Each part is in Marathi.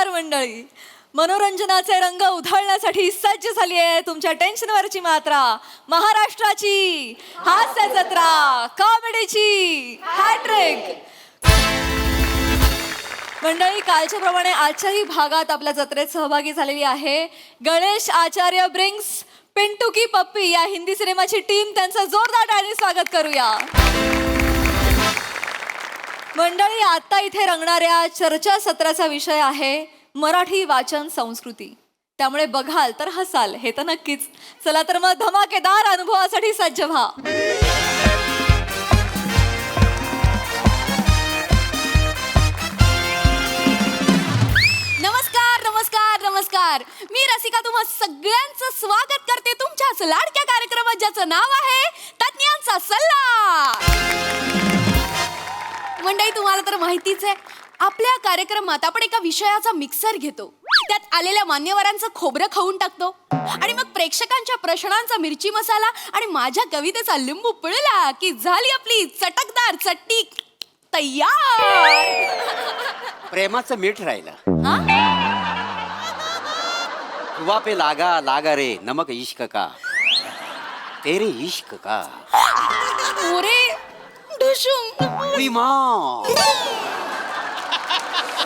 नमस्कार मंडळी. मनोरंजनाचे रंग उधळण्यासाठी सज्ज झाली आहे तुमच्या टेन्शनवरची मात्रा, महाराष्ट्राची हास्य जत्रा, कॉमेडीची हॅट्रिक. मंडळी, कालच्या प्रमाणे आजच्याही भागात आपल्या जत्रेत सहभागी झालेली आहे गणेश आचार्य ब्रिंग्स पिंटू की पप्पी या हिंदी सिनेमाची टीम. त्यांचं जोरदार टाळ्यांनी स्वागत करूया. मंडळी, आता इथे रंगणाऱ्या चर्चा सत्राचा विषय आहे मराठी वाचन संस्कृती. त्यामुळे बघाल तर हसाल, हे तर नक्कीच. चला तर मग धमाकेदार अनुभवासाठी सज्ज व्हा. नमस्कार नमस्कार नमस्कार. मी रसिका तुम्हा सगळ्यांचं स्वागत करते तुमच्याच लाडक्या कार्यक्रमात, ज्याचं नाव आहे तज्ञांचा सल्ला. मंडळी, तुम्हाला तर माहितीच आहे, आपल्या कार्यक्रमात आपण एका विषयाचा मिक्सर घेतो, त्यात आलेल्या मान्यवरांचं खोबरं खाऊन टाकतो आणि मग प्रेक्षकांच्या प्रश्नांचा मिरची मसाला आणि माझ्या कवितेचा लिंबू पिळला की झाली आपली चटकदार चटणी तयार. प्रेमाचं मीठ राहिलं. हा? हुआ पे लागा लागा रे नमक इश्क का, तेरे इश्क का. ओरे ढुशुम.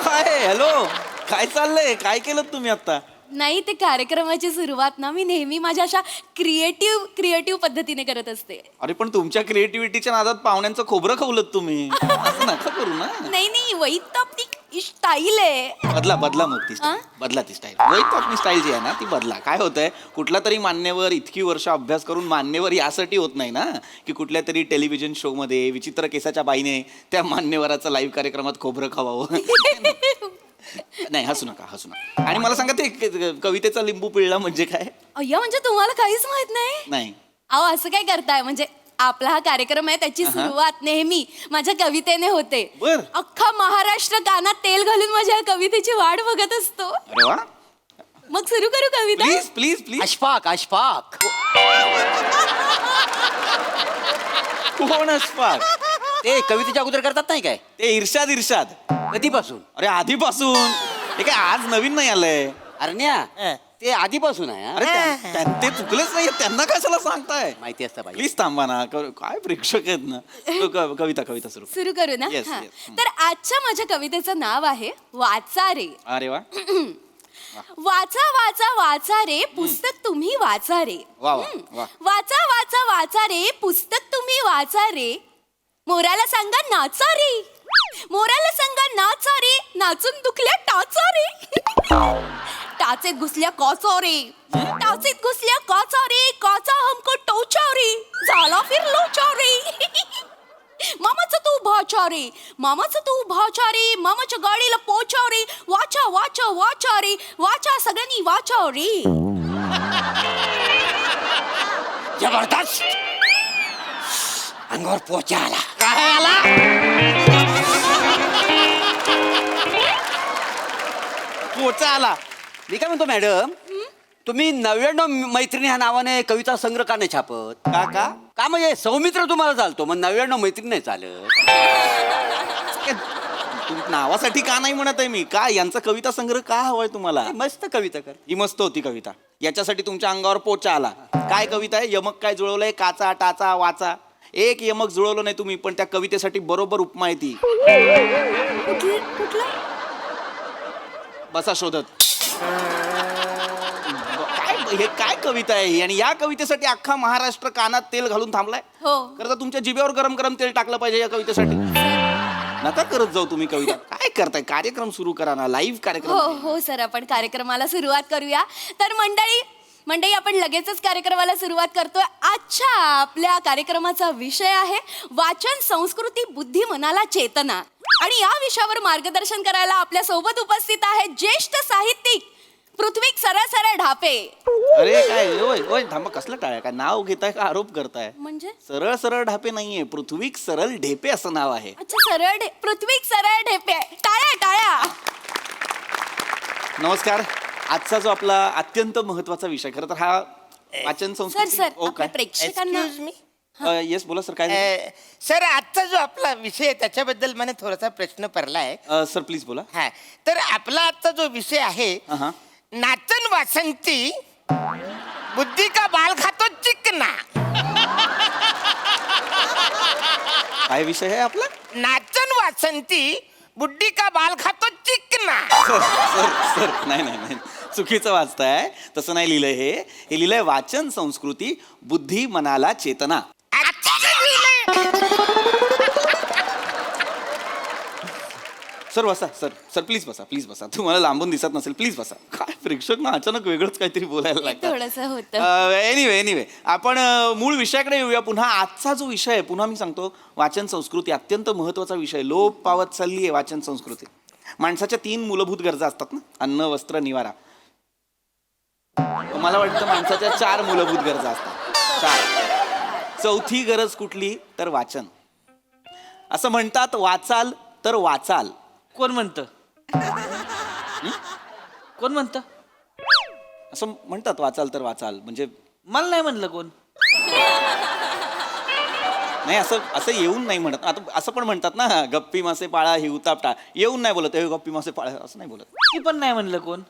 काय हॅलो, काय चाललंय? काय केलं तुम्ही आता? नाही, ते कार्यक्रमाची सुरुवात ना मी नेहमी माझ्या अशा क्रिएटिव्ह पद्धतीने करत असते. अरे पण तुमच्या क्रिएटिव्हिटीच्या नादात पाहुण्यांचं खोबरं खवलत तुम्ही. असं नका करू ना. नाही, वही तो आपली स्टाईल आहे. बदला मग ती स्टाईल. बदला ती स्टाईल. वही तो आपली स्टाईल जी आहे ना ती बदला. काय होतंय, कुठला तरी मान्यवर इतकी वर्ष अभ्यास करून मान्यवर यासाठी होत नाही ना की कुठल्या तरी टेलिव्हिजन शो मध्ये विचित्र केसाच्या बाईने त्या मान्यवराचा लाईव्ह कार्यक्रमात खोबरं खावावं. नाही, हसू नका. आणि मला सांगा, ते कवितेचा लिंबू पिळला म्हणजे काय? अय्या, म्हणजे तुम्हाला काहीच माहित नाही? नाही. अहो, असं काय करताय? म्हणजे आपला हा कार्यक्रम आहे, त्याची सुरुवात नेहमी माझ्या कवितेने होते. बर. अख्खा महाराष्ट्र कानात तेल घालून माझ्या कवितेची वाट बघत असतो. अरे वा, मग सुरू करू कविता? Please please please. Ashfaq Ashfaq. कोण अशफाक? ते कवितेच्या अगोदर करतात नाही काय? ते इर्षाद. कधीपासून? अरे आधीपासून. हे काय आज नवीन नाही आलंय. अरण्या, ते आधीपासून आहे. अरे ते चुकलेच नाही, त्यांना कशाला सांगताय? माहिती असतं पाहिजे. प्लीज थांबा ना. काय प्रेक्षक आहेत ना. कविता सुरू करू ना? Yes, हा. yes. तर आजच्या माझ्या कवितेचं नाव आहे वाचा रे. अरे वा. वाचा वाचा वाचा रे पुस्तक तुम्ही वाचा रे. वा, वा, वा. वाचा वाचा वाचा रे पुस्तक तुम्ही वाचा रे. मोराला सांगा नाचा रे. मोराला सांगा नाचा रे. नाचून दुखल्या टाचा रे. टाचेत घुसल्या काचा रे. टाचेत घुसल्या काचा रे. काचा हमको टोचा रे. झाला फिर लोचा रे. मामाचं तू भाचा रे. मामाचं तू भाचा रे. मामाच्या गाडीला पोचा रे. वाचा वाचा वाचा रे. वाचा सगळ्यांनी वाचा रे. जबरदस्त. अंगावर पोचा आला. काय आला? पोचा आला. मी काय म्हणतो मॅडम, तुम्ही 99 मैत्रिणी ह्या नावाने कविता संग्रह का नाही छापत? का म्हणजे सौमित्र तुम्हाला चालतो, मग 99 मैत्रिणी नाही चालत? नावासाठी का नाही म्हणत आहे मी. का यांचा कविता संग्रह का हवाय तुम्हाला? मस्त कविता कर. ही मस्त होती कविता. याच्यासाठी तुमच्या अंगावर पोचा आला. काय कविता आहे? यमक काय जुळवलंय? काचा टाचा वाचा. एक यमक जुळवलं नाही तुम्ही, पण त्या कवितेसाठी बरोबर उपमा आहे ती. बसा शोधत. हे काय कविता आहे ही? आणि या कवितेसाठी अख्खा महाराष्ट्र कानात तेल घालून थांबलाय. हो. खरं तर तुमच्या जिभेवर गरम गरम तेल टाकलं पाहिजे या कवितेसाठी. नका करत जाऊ तुम्ही कविता. काय करताय? कार्यक्रम सुरू करा ना, लाईव्ह कार्यक्रम. हो सर, आपण कार्यक्रमाला सुरुवात करूया. तर मंडळी आपण लगेचच कार्यक्रमाला सुरुवात करतोय. आजच्या आपल्या कार्यक्रमाचा विषय आहे वाचन संस्कृती बुद्धी मनाला चेतना. आणि या विषयावर मार्गदर्शन करायला आपल्या सोबत उपस्थित आहेत ज्येष्ठ साहित्यिक पृथ्वी सरळ ढापे. अरे काय ओय थांबा, कसलं टाळ्या? काय नाव घेताय का आरोप करताय? म्हणजे सरळ ढापे नाहीये, पृथ्वी सरळ ढेपे असं नाव आहे. अच्छा, पृथ्वी सरळ ढेपे. टाळ्या. नमस्कार. आजचा जो आपला अत्यंत महत्वाचा विषय, खरं तर हा वाचन संस्कृती. सर, आपल्या प्रेक्षकांना येस बोला सर काय झालं? सर आजचा जो आपला विषय आहे त्याच्याबद्दल मला थोडासा प्रश्न पडला आहे. सर प्लीज बोला. हा तर आपला आजचा जो विषय आहे हा. नाचन वासंती बुद्धी का बाल खातो चिकना. काय विषय आहे आपला? नाचन वासंती बुद्धी का बाल खातो चिकना. सर नाही चुकीचं वाचताय. तसं नाही लिहिलंय हे लिहिलंय वाचन संस्कृती बुद्धी मनाला चेतना. सर बसा सर प्लीज बसा तुम्हाला लांबून दिसत नसेल प्लीज बसा. काय प्रेक्षक ना अचानक वेगळंच काहीतरी बोलायला लागतं. थोडस होतं. एनिवे आपण मूळ विषयाकडे येऊया पुन्हा. आजचा जो विषय आहे पुन्हा मी सांगतो वाचन संस्कृती अत्यंत महत्वाचा विषय. लोप पावत चालली आहे वाचन संस्कृती. माणसाच्या 3 मूलभूत गरजा असतात ना, अन्न वस्त्र निवारा. मला वाटतं माणसाच्या 4 मूलभूत गरजा असतात. 4. चौथी गरज कुठली तर वाचन. असं म्हणतात वाचाल तर वाचाल. कोण म्हणतं? कोण म्हणतं? असं म्हणतात वाचाल तर वाचाल म्हणजे मला नाही म्हणलं कोण. नाही असं येऊन नाही म्हणत. आता असं पण म्हणतात ना गप्पी मासे पाळा हिवता टाळा. येऊन नाही बोलत गप्पी मासे पाळा असं नाही बोलत. ती पण नाही म्हणलं कोण.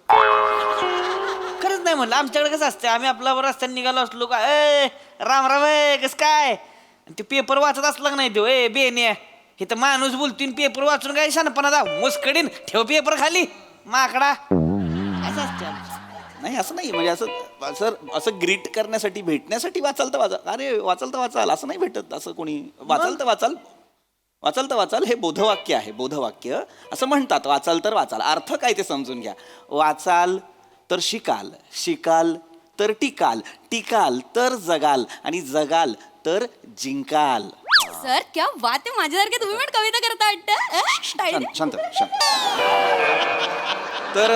खरंच नाही म्हणलं. आमच्याकडे कसं असतं आम्ही आपला रस्त्याने निघालो असलो का राम राम कसं काय ते पेपर वाचत असला का नाही तो बेने हे तर माणूस बोलतोय पेपर वाचून काय शानपणा जाऊ मुस्कडीन ठेव पेपर खाली माकडा असं असतं आमचं. नाही असं नाही म्हणजे असं ग्रीट करण्यासाठी भेटण्यासाठी वाचाल तर वाचाल. अरे वाचाल तर वाचाल असं नाही भेटत. असं कोणी वाचाल तर वाचाल हे बोधवाक्य आहे. बोधवाक्य असं म्हणतात वाचाल तर वाचाल. अर्थ काय ते समजून घ्या. वाचाल तर शिकाल, शिकाल तर टिकाल, टिकाल तर जगाल आणि जगाल तर जिंकाल. सर क्या बात आहे. माझ्यासारखे तुम्ही पण कविता करता वाटतं. शांत. तर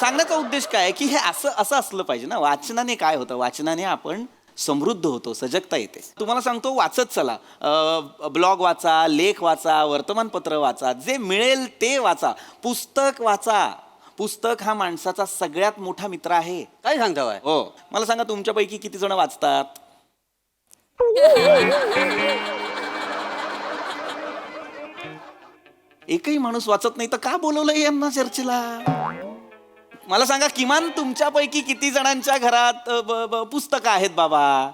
सांगण्याचा उद्देश काय की हे असं असलं पाहिजे ना. वाचनाने काय होतं वाचनाने आपण समृद्ध होतो, सजगता येते. तुम्हाला सांगतो वाचत चला. ब्लॉग वाचा, लेख वाचा, वर्तमानपत्र वाचा, जे मिळेल ते वाचा. पुस्तक वाचा. पुस्तक हा माणसाचा सगळ्यात मोठा मित्र आहे. काय सांगताय? हो मला सांगा तुमच्यापैकी किती जण वाचतात? एकही माणूस वाचत नाही तर का बोलवलंय यांना चर्चेला? मला सांगा किमान तुमच्यापैकी किती जणांच्या घरात पुस्तकं आहेत बाबा?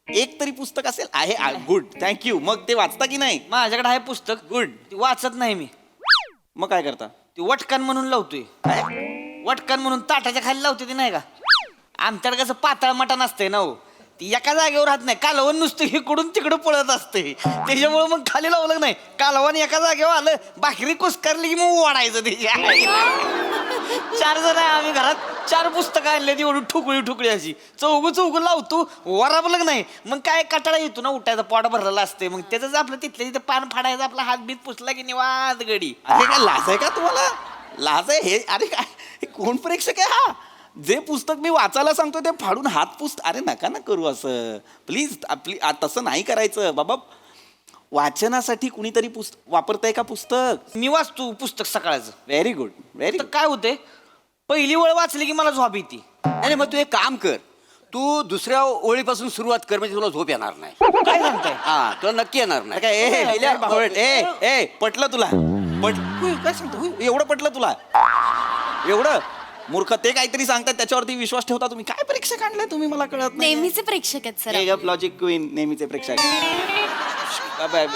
एक तरी पुस्तक असेल. आहे गुड थँक्यू. मग ते वाचता की नाही? माझ्याकडे आहे पुस्तक. गुड. ती वाचत नाही मी. मग काय करता? ती वटकन म्हणून लावतोय. वटकन म्हणून ताटाच्या खाली लावते ती नाही का. आमच्याकडे कसं पातळ मटण असतंय ना हो. ती एका जागेवर राहत नाही. कालवण नुसतं इकडून तिकडं पळत असते. त्याच्यामुळे मग खाली लावलं नाही. कालवण एका जागेवर आलं भाकरी कुस्करली की मग वाढायचं त्याच्या. 4 जण आहे आम्ही घरात. 4 पुस्तकं आणले एवढी ठुकळी अशी चौघ लावतो वराबलं नाही. मग काय कटाळा येतो ना उठायचा. पोट भरलेला असते. मग त्याच आपलं तिथल्या तिथे पान फाडायचं. आपला हात बीत पुसला की निवांत गडी. अरे काय लाज आहे का तुम्हाला? लाज आहे हे? अरे काय हे कोण प्रेक्षक आहे हा? जे पुस्तक मी वाचायला सांगतो ते फाडून हात पुस्त. अरे नका ना करू असं प्लीज. तसं नाही करायचं बाबा. वाचनासाठी कुणीतरी वापरताय का पुस्तक? मी वाचतो पुस्तक सकाळचं. व्हेरी गुड व्हेरी तर काय होते पहिली वेळ वाचली की मला झोप येते. आणि मग तू एक काम कर. तू दुसऱ्या ओळीपासून सुरुवात कर म्हणजे तुला झोप येणार नाही. काय सांगताय? हा तुला नक्की येणार नाही. काय पटलं तुला? काय सांगतो एवढं पटलं तुला? एवढं मूर्ख. ते काहीतरी सांगतात त्याच्यावरती विश्वास ठेवता तुम्ही. काय प्रेक्षक आणलाय तुम्ही मला कळत नाही. नेहमीचे प्रेक्षक आहेत सर. लॉजिक क्वीन नेहमीचे प्रेक्षक.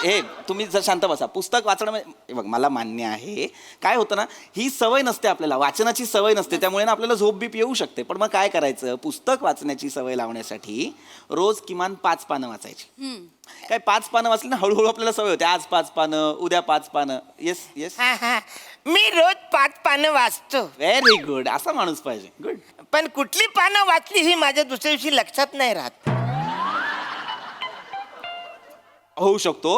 हे तुम्ही जर शांत बसा. पुस्तक वाचणं म्हणजे बघ मला मान्य आहे. काय होतं ना ही सवय नसते आपल्याला. वाचनाची सवय नसते त्यामुळे ना आपल्याला झोप बीप येऊ शकते. पण मग काय करायचं पुस्तक वाचण्याची सवय लावण्यासाठी रोज किमान 5 पानं वाचायची. काय 5 पानं वाचली ना हळूहळू आपल्याला सवय होते. आज 5 पानं उद्या 5 पानं. येस मी रोज 5 पानं वाचतो. Very good. असा माणूस पाहिजे. गुड. पण कुठली पानं वाचली ही माझ्या दुसऱ्या दिवशी लक्षात नाही राहत. होऊ शकतो.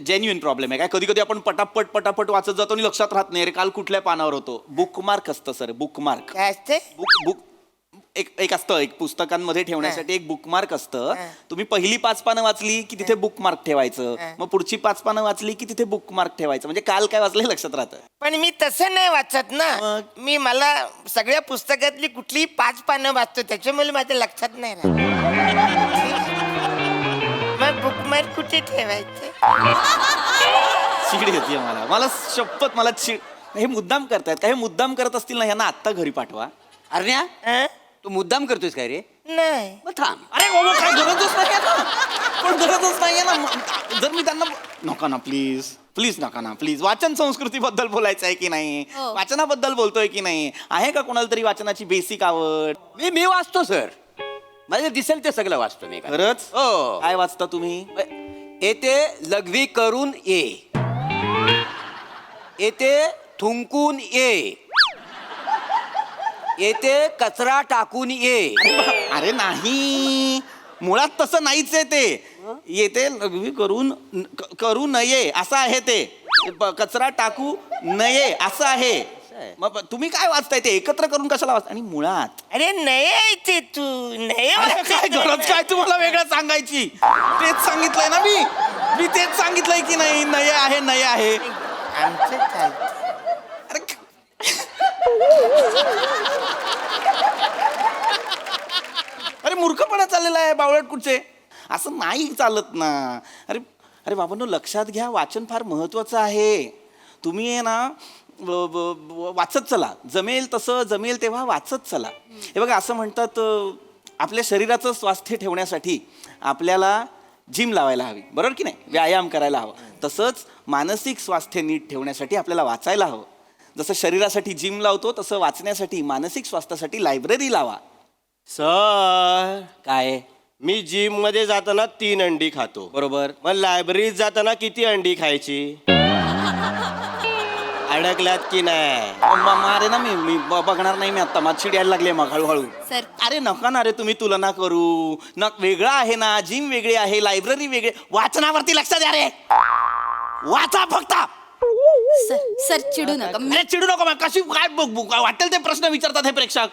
जेन्युइन प्रॉब्लेम आहे. काय कधी कधी आपण पटापट वाचत जातो आणि लक्षात राहत नाही. अरे काल कुठल्या पानावर होतो. बुकमार्क असतं सर. बुकमार्क काय असते? बुक एक असतं. एक पुस्तकांमध्ये ठेवण्यासाठी एक बुकमार्क असतं. तुम्ही पहिली 5 पानं वाचली की तिथे बुकमार्क ठेवायचं. मग पुढची 5 पानं वाचली की तिथे बुकमार्क ठेवायचं. म्हणजे काल काय वाचलं लक्षात राहतं. पण मी तसं नाही वाचत ना. मला सगळ्या पुस्तकातली कुठलीही 5 पानं वाचतो त्याच्यामुळे माझ्या लक्षात नाही राहत. रुमाल कुठे ठेवायचं? चिड येते मला शपथ मला चिड. हे मुद्दाम करतायत का? हे मुद्दाम करत असतील ना, यांना आत्ता घरी पाठवा. अरण्या हं? तू मुद्दाम करतोयस काय रे? नाही. मग थांब. अरे बाबा काय गरजच नाहीये ना, पण गरजच नाहीये ना. जर मी त्यांना नका ना प्लीज प्लीज नका ना प्लीज. वाचन संस्कृतीबद्दल बोलायचं आहे की नाही? हो. वाचनाबद्दल बोलतोय की नाही? आहे का कोणाला तरी वाचनाची बेसिक आवड? मी वाचतो सर. माझे दिसेल ते सगळं वाचतो मी. खरंच? हो. काय वाचता तुम्ही? येते लघवी करून ये, येते थुंकून ये, येते कचरा टाकून ये. अरे नाही, मुळात तसं नाहीच आहे ते. येते लघवी करू नये असं आहे ते. कचरा टाकू नये असं आहे. मग तुम्ही काय वाचताय ते एकत्र करून कशाला वाचता? आणि मुळात अरे नाही यायचे तू नाही अरे काय गरज काय तुम्हाला वेगळं सांगायची? तेच सांगितलंय ना मी तेच सांगितलंय की नाही, नये आहे नये आहे. आमचं चालतं. अरे अरे मूर्खपणा चाललेला आहे बावळट कुठचे. असं नाही चालत ना. अरे अरे बाबांनो, लक्षात घ्या, वाचन फार महत्वाचं आहे. तुम्ही आहे ना वाचत चला, जमेल तसं जमेल तेव्हा वाचत चला. हे बघा, असं म्हणतात आपल्या शरीराचं स्वास्थ्य ठेवण्यासाठी आपल्याला जिम लावायला हवी, बरोबर की नाही? व्यायाम करायला हवा. तसंच मानसिक स्वास्थ्य नीट ठेवण्यासाठी आपल्याला वाचायला हवं. जसं शरीरासाठी जिम लावतो तसं वाचण्यासाठी, मानसिक स्वास्थ्यासाठी लायब्ररी लावा. सर, काय मी जिम मध्ये जाताना 3 अंडी खातो, बरोबर? मग लायब्ररीत जाताना किती अंडी खायची? अडकल्यात की नाही? मारे ना मी बघणार नाही. मी आता माझी यायला लागली मग हळूहळू. सर अरे नका ना रे, तुम्ही तुलना करू ना. वेगळं आहे ना, जिम वेगळी आहे, लायब्ररी वेगळी. वाचनावरती लक्ष द्या रे, वाचा फक्त. सर चिडू नका. अरे चिडू नको. मग कशी काय वाटेल ते प्रश्न विचारतात हे प्रेक्षक.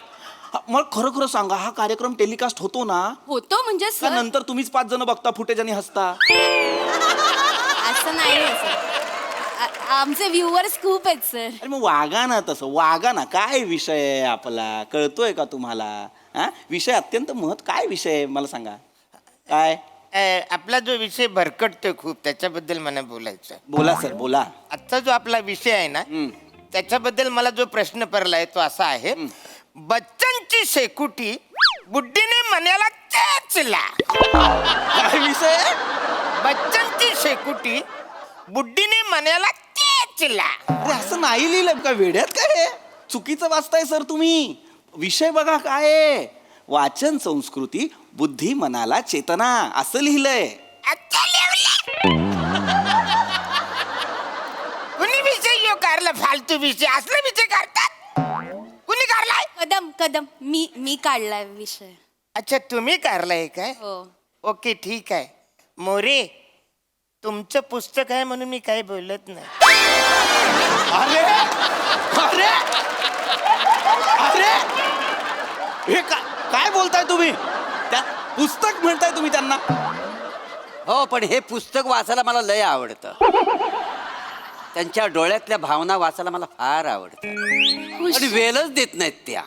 मग खरं खरं सांगा, हा कार्यक्रम टेलिकास्ट होतो ना? होतो म्हणजे का सर नंतर तुम्हीच 5 जण बघता फुटेज आणि हसता? असं नाही आहे सर. आमचे व्ह्युअर्स खूप आहेत सर. अरे मग वागा ना तसं, वागा ना. काय विषय आहे आपला, कळतोय का तुम्हाला? हा विषय अत्यंत काय विषय आहे मला सांगा. काय आपला जो विषय भरकटतोय खूप, त्याच्याबद्दल मला बोलायचं आहे. बोला सर, बोला. आजचा जो आपला विषय आहे ना, त्याच्याबद्दल मला जो प्रश्न पडलाय तो असा आहे. बच्चनची शेकुटी बुड्डीने मण्याला चेचला. काय विषय आहे? बच्चनची शेकुटी बुड्डीने मण्याला चेचला. अरे असं नाही लिहिलं का? वेड्यात काय हे? चुकीचं वाचताय सर तुम्ही. विषय बघा काय आहे. वाचन संस्कृती, बुद्धी मनाला चेतना, असं लिहिलंय. अच्छा लिहलंय. कुणी विषय यो काढला? फालतू विषय असला विषय काढतात? कुणी काढलाय? कदम मी काढलाय विषय. अच्छा, तुम्ही काढलाय काय? हो. ओके, ठीक आहे. मोरे, तुमचं पुस्तक आहे म्हणून मी काही बोलत नाही. अरे अरे अरे हे काय बोलताय तुम्ही? त्या पुस्तक म्हणताय तुम्ही त्यांना? हो, पण हे पुस्तक वाचायला मला लय आवडतं. त्यांच्या डोळ्यातल्या भावना वाचायला मला फार आवडतं. आणि वेळच देत नाहीत त्या.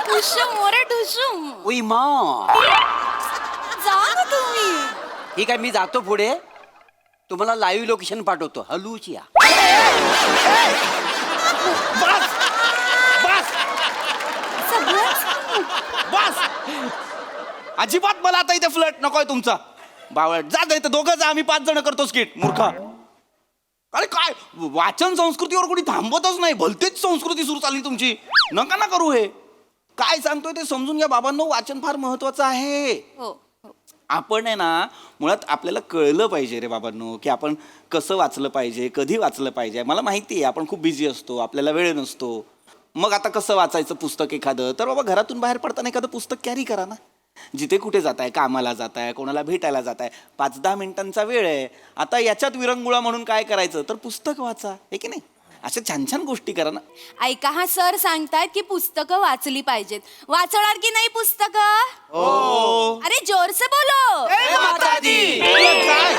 ठुशुम मोरे ठुशुम. उई मा. जा ना तुम्ही. ठीक आहे, मी जातो पुढे. तुम्हाला लाईव्ह लोकेशन पाठवतो. हलूची या. बस बस सगळंच बस. अजिबात मला आता इथे फ्लट नकोय तुमचा. बावळट जा इथं, दोघं जा. आम्ही 5 जण करतो स्किट. मूर्खा. अरे काय वाचन संस्कृतीवर कोणी थांबतच नाही. भलतीच संस्कृती सुरू झाली तुमची. नका ना करू हे. काय सांगतोय ते समजून घ्या बाबांनो. वाचन फार महत्वाचं आहे. हो. आपण आहे ना, मुळात आपल्याला कळलं पाहिजे रे बाबांनो, की आपण कसं वाचलं पाहिजे, कधी वाचलं पाहिजे. मला माहिती आहे आपण खूप बिझी असतो, आपल्याला वेळ नसतो. मग आता कसं वाचायचं पुस्तक एखादं? तर बाबा घरातून बाहेर पडताना एखादं पुस्तक कॅरी करा ना. जिथे कुठे जाताय, कामाला जाताय, कोणाला भेटायला जाताय, 5-10 मिनिटांचा वेळ आहे. आता याच्यात विरंगुळा म्हणून काय करायचं? तर पुस्तक वाचा, हे की नाही? अशा छान छान गोष्टी करा ना. ऐका, हा सर सांगतात की पुस्तकं वाचली पाहिजेत. वाचणार की नाही पुस्तकं? हो. अरे जोर से बोलो. काय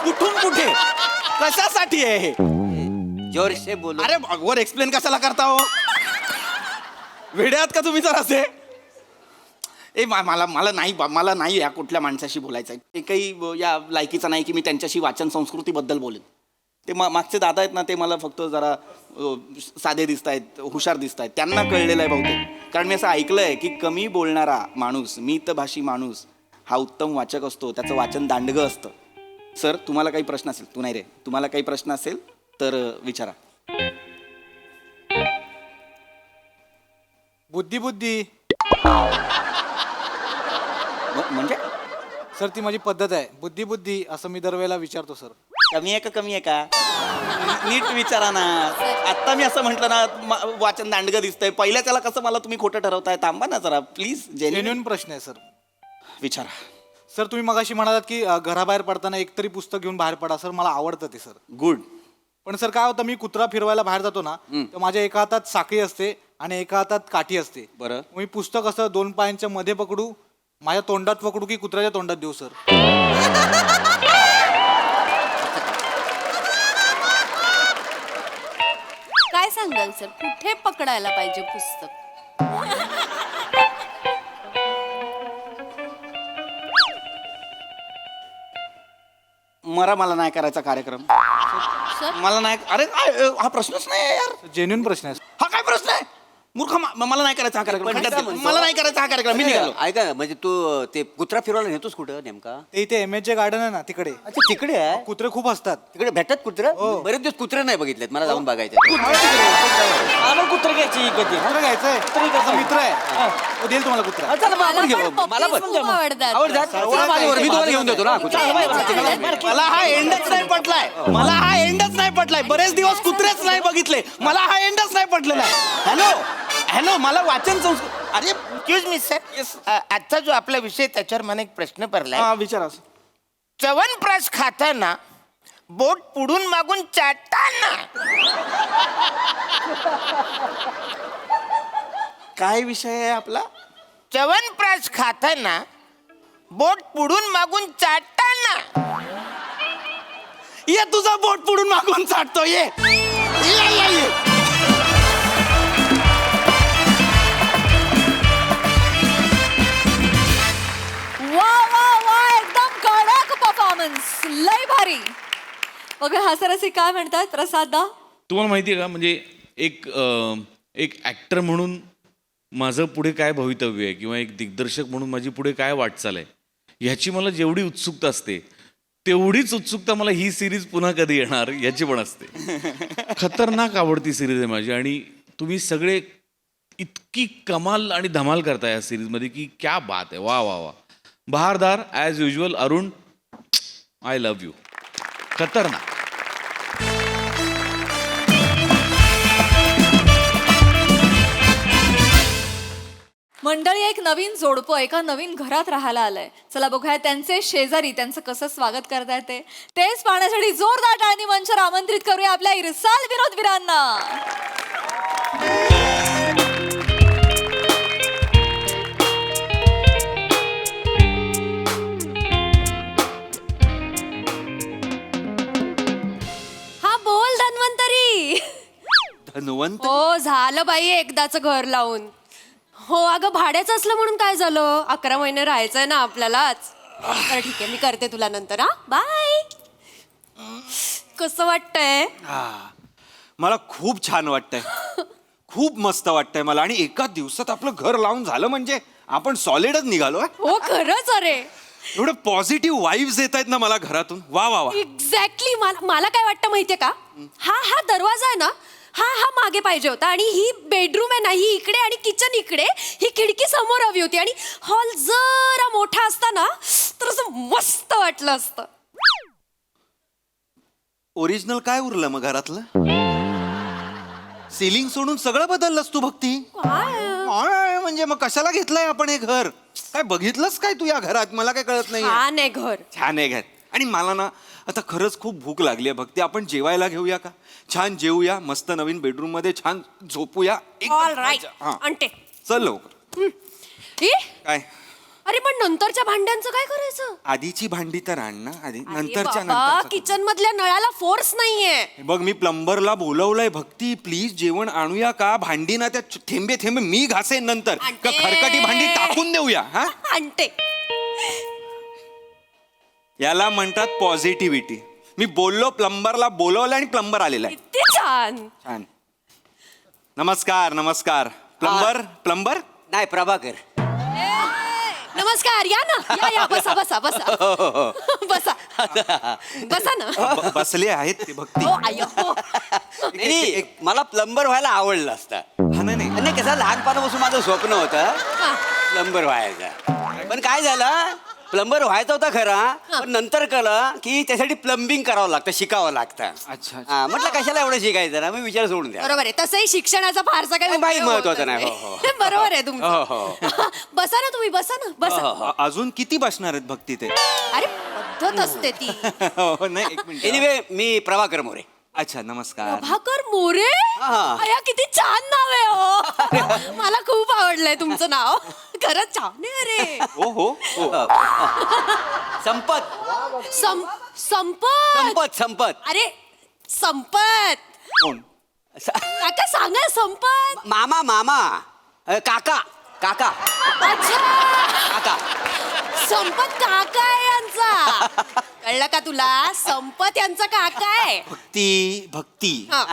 कुठून कुठे कशासाठी आहे हे? जोर से बोलो. अरे वर एक्सप्लेन कशाला करता हो? वेड्यात का तुम्ही जर असे? मला नाही या कुठल्या माणसाशी बोलायचं आहे. ते काही या लायकीचं नाही की मी त्यांच्याशी वाचन संस्कृतीबद्दल बोलेन. ते मागचे दादा आहेत ना, ते मला फक्त जरा साधे दिसत आहेत, हुशार दिसत आहेत. त्यांना कळलेलं आहे बहुतेक. कारण मी असं ऐकलं आहे की कमी बोलणारा माणूस, मितभाषी माणूस हा उत्तम वाचक असतो, त्याचं वाचन दांडगं असतं. सर, तुम्हाला काही प्रश्न असेल, तू नाही रे, तुम्हाला काही प्रश्न असेल तर विचारा. बुद्धी म्हणजे सर, ती माझी पद्धत आहे. बुद्धी असं मी दरवेळेला विचारतो सर. कमी आहे का नीट विचारा ना. आता मी असं म्हटलं ना, वाचन दांडगं दिसतंय, पहिल्या त्याला कसं मला तुम्ही खोटं ठरवताय? थांबा ना जरा प्लीज. जेन्युइन प्रश्न आहे सर. विचारा. सर, तुम्ही मगाशी म्हणालात की घराबाहेर पडताना एकतरी पुस्तक घेऊन बाहेर पडा. सर, मला आवडतं ते सर. गुड. पण सर काय होतं, मी कुत्रा फिरवायला बाहेर जातो ना, तर माझ्या एका हातात साखळी असते आणि एका हातात काठी असते. बरं. मी पुस्तक असं 2 पायांच्या मध्ये पकडू, माझ्या तोंडात पकडू की कुत्र्याच्या तोंडात देऊ सर? काय सांगाल सर, कुठे पकडायला पाहिजे पुस्तक? मला नाही करायचा कार्यक्रम. सर मला नाही. अरे हा प्रश्नच नाही आहे यार. जेन्युइन प्रश्न आहे. हा काय प्रश्न आहे? मूर्ख, मला नाही करायचा हा कार्यक्रम. मला नाही करायचा हा कार्यक्रम. मी निघालो. ऐका ना, म्हणजे तू ते कुत्रा फिरवायला नेतोस कुठं नेमका? ते इथे MH गार्डन आहे ना, तिकडे अच्छा, तिकडे आहे. कुत्रे खूप असतात. तिकडे भेटतात कुत्रे? बरेच दिवस कुत्रे नाही बघितलेत, मला जाऊन बघायचे. मला पण कुत्र घ्यायची कधी. कुत्रा घ्यायचंय. माझा मित्र आहे, तो देईल तुम्हाला कुत्रा. चला मग आपण घेऊ. मला पण खूप आवडतात. आवडतात. चला माझ्यावर, मी तुम्हाला घेऊन देतो ना कुत्रा. मला हा एंडच नाही पटलाय. बरेच दिवस कुत्रेच नाही बघितले. मला हा एंडच नाही पटलेला आहे. हॅलो, मला वाचन संस्कृती. अरे एक्सक्यूज मी सर, आजचा जो आपला विषय त्याच्यावर मला एक प्रश्न पडलाय. हा विचारा. च्यवनप्राश खाताना बोट पुढून मागून चाटताना काय विषय आहे आपला? च्यवनप्राश खाताना बोट पुढून मागून चाटताना. ये तुझा बोट पुढून मागून चाटतो. ये. वा वा वा, एकदम कडक परफॉर्मन्स, लय भारी. ओके, हा सर असे काय म्हणतात प्रसादा? तुम्हाला माहिती आहे का, म्हणजे एक ॲक्टर म्हणून माझं पुढे काय भवितव्य आहे किंवा एक दिग्दर्शक म्हणून माझी पुढे काय वाटचाल आहे ह्याची मला जेवढी उत्सुकता असते तेवढीच उत्सुकता मला ही सिरीज पुन्हा कधी येणार याची पण असते. खतरनाक आवडती सिरीज आहे माझी आणि तुम्ही सगळे इतकी कमाल आणि धमाल करताय या सिरीजमध्ये की क्या बात आहे. वा वा वा. बहारदार as usual. Arun, I love you. खतरनाक. मंडळी, एक नवीन जोडपं एका नवीन घरात राहायला आलंय. चला बघूया त्यांचे शेजारी त्यांचं कसं स्वागत करतायत तेच पाहण्यासाठी जोरदार टाळणी मंचावर आमंत्रित करूया आपल्या इरसाल विनोदवीरांना. हा बोल धन्वंतरी. धन्वंत. हो, झालं बाई एकदाच घर लावून. हो अगं, भाड्याचं असलं म्हणून काय झालं, 11 महिने राहायचंय ना आपल्यालाच. बरं ठीक आहे, मी करते तुला नंतर. हा बाय. कसं वाटतंय? मला खूप छान वाटतंय. खूप मस्त वाटतंय मला. आणि एका दिवसात आपलं घर लावून झालं म्हणजे आपण सॉलिडच निघालो. हो खरंच. अरे एवढे पॉझिटिव्ह वाईब्स येत आहेत ना मला घरातून. वा वा वा. एक्झॅक्टली. मला काय वाटतं माहितीये का, हा दरवाजा आहे ना, हा मागे पाहिजे होता आणि ही बेडरूम आहे ना, ही इकडे आणि किचन इकडे, ही खिडकी समोर हवी होती आणि हॉल जरा मोठा असता ना तर असं मस्त वाटलं असतं. ओरिजिनल काय उरलं मग घरातलं? सिलिंग सोडून सगळं बदललंस तू भक्ती. काय म्हणजे मग कशाला घेतलंय आपण हे घर? काय बघितलंस काय तू या घरात? मला काय कळत नाही. छान आहे घर. छान आहे घर. आणि मला ना आता खरंच खूप भूक लागली आहे भक्ती. आपण जेवायला घेऊया का? छान जेवूया, मस्त नवीन बेडरूम मध्ये छान झोपूया. ऑल राईट, आणते. चल लवकर. ई, काय अरे पण नंतरच्या भांड्यांचं काय करायचं? आधीची भांडी तर आण ना आधी, अरे नंतरच्या बाबा, नंतर किचन मधल्या नळाला फोर्स नाहीये. बघ मी प्लंबरला बोलवलंय. भक्ती प्लीज जेवण आणूया का? भांडी ना त्या थेंबे थेंबे मी घासेन नंतर का आणते. खरकटी भांडी टाकून देऊया हा? आणते. याला म्हणतात पॉझिटिव्हिटी. मी बोललो प्लंबरला बोलवलं आणि प्लंबर आलेला आहे. किती छान. छान. नमस्कार नमस्कार. प्लंबर नाही प्रभाकर. नमस्कार. या ना, या बसा बसा बसा बसा बसा ना. बसले आहेत ते भक्ती. हो आय हो. नाही मला प्लंबर व्हायला आवडलं असतं. हा नाही नाही कसं लहानपणापासून माझं स्वप्न होतं हा. प्लंबर व्हायचं. पण काय झालं, प्लंबर व्हायचं होता खरा, पण नंतर कळलं की त्यासाठी प्लंबिंग करावं लागतं, शिकावं लागतं. अच्छा. हा, म्हटलं कशाला एवढं शिकायचं ना, मी विचार सोडून द्या. बरोबर आहे. तसंही शिक्षणाचा फारसा काही बाई उपयोग महत्वाचं होत नाही. बरोबर आहे हो, तुमचं. बसा ना तुम्ही, बसा ना, बसा. अजून किती बसणार आहेत भक्ती ते? अरे पद्धत असते ती. हो, नाही एक मिनिट. एनिवे मी प्रभाकर मोरे. अच्छा नमस्कार. प्रभाकर मोरे. हा. अया किती छान नाव आहे हो. मला खूप आवडलंय तुमचं नाव. खरंच छान आहे रे. हो हो हो. संपत संपत. संपत. अरे संपत. कोण? काका सांगा संपत. मामा काका काका अच्छा, काका. संपत काका आहे यांचा. कळलं का तुला? संपत यांचा काका आहे. भक्ती हा.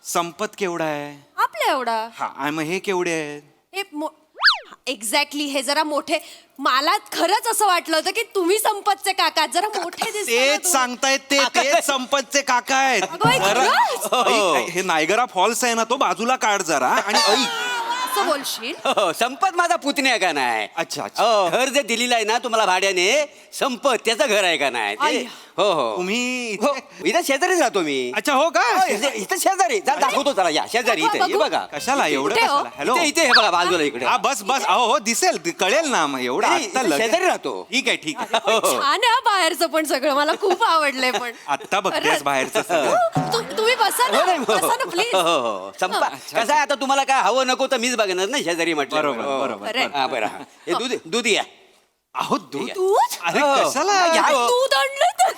संपत केवढा आहे? आपल्या एवढा. हा आणि मग हे केवढे आहेत? हे एक्झॅक्टली हे जरा मोठे. मला खरंच असं वाटलं होतं की तुम्ही संपतचे काका जरा मोठे दिसता ना तेच तुम्ही. सांगतायत तेच संपतचे काका आहेत. अगं बाई, जरा- खरंच? ऐक, हे नायगरा फॉल्स आहे ना, तो बाजूला काढ जरा आणि ऐक. असं बोलशील? हो, संपत माझा पुतण्या आहे का नाही? अच्छा, अच्छा. हो, घर जे दिलेलं आहे ना तुम्हाला भाड्याने, संपत त्याचं घर आहे का नाही ते? अय्या. हो हो तुम्ही हो, इथे- इथं शेजारीच राहतो मी. अच्छा हो का? हो, इथं शेजारी जा, दाखवतो चला, या शेजारी बघू, इथे हे बघू. बघा. कशाला एवढं कुठे हो? कशाला? हॅलो इथे हे बघा बाजूला इकडे. हा बस बस अहो हो दिसेल कळेल ना मग एवढं नाही, आत्ता इथं लगेच- शेजारी राहतो. ठीक आहे ठीक आहे. हो, हो. छान आहे हा बाहेरचं पण सगळं. मला खूप आवडलंय पण. आत्ता बघतेस खरंच. बाहेरचं सगळं. तुम्ही बसा हो, ना, नाही, हो, बसा ना प्लीज. हो, हो. संपा कसं आहे आता तुम्हाला काय हवं नको तर मीच बघणार ना शेजारी म्हटलं. बरोबर, हो. बरोबर, बरोबर. हा, बरं हा. हे दूध या. अहो दूध दूध? अरे हो. कशाला? घ्या हो. दूध आणलं तर?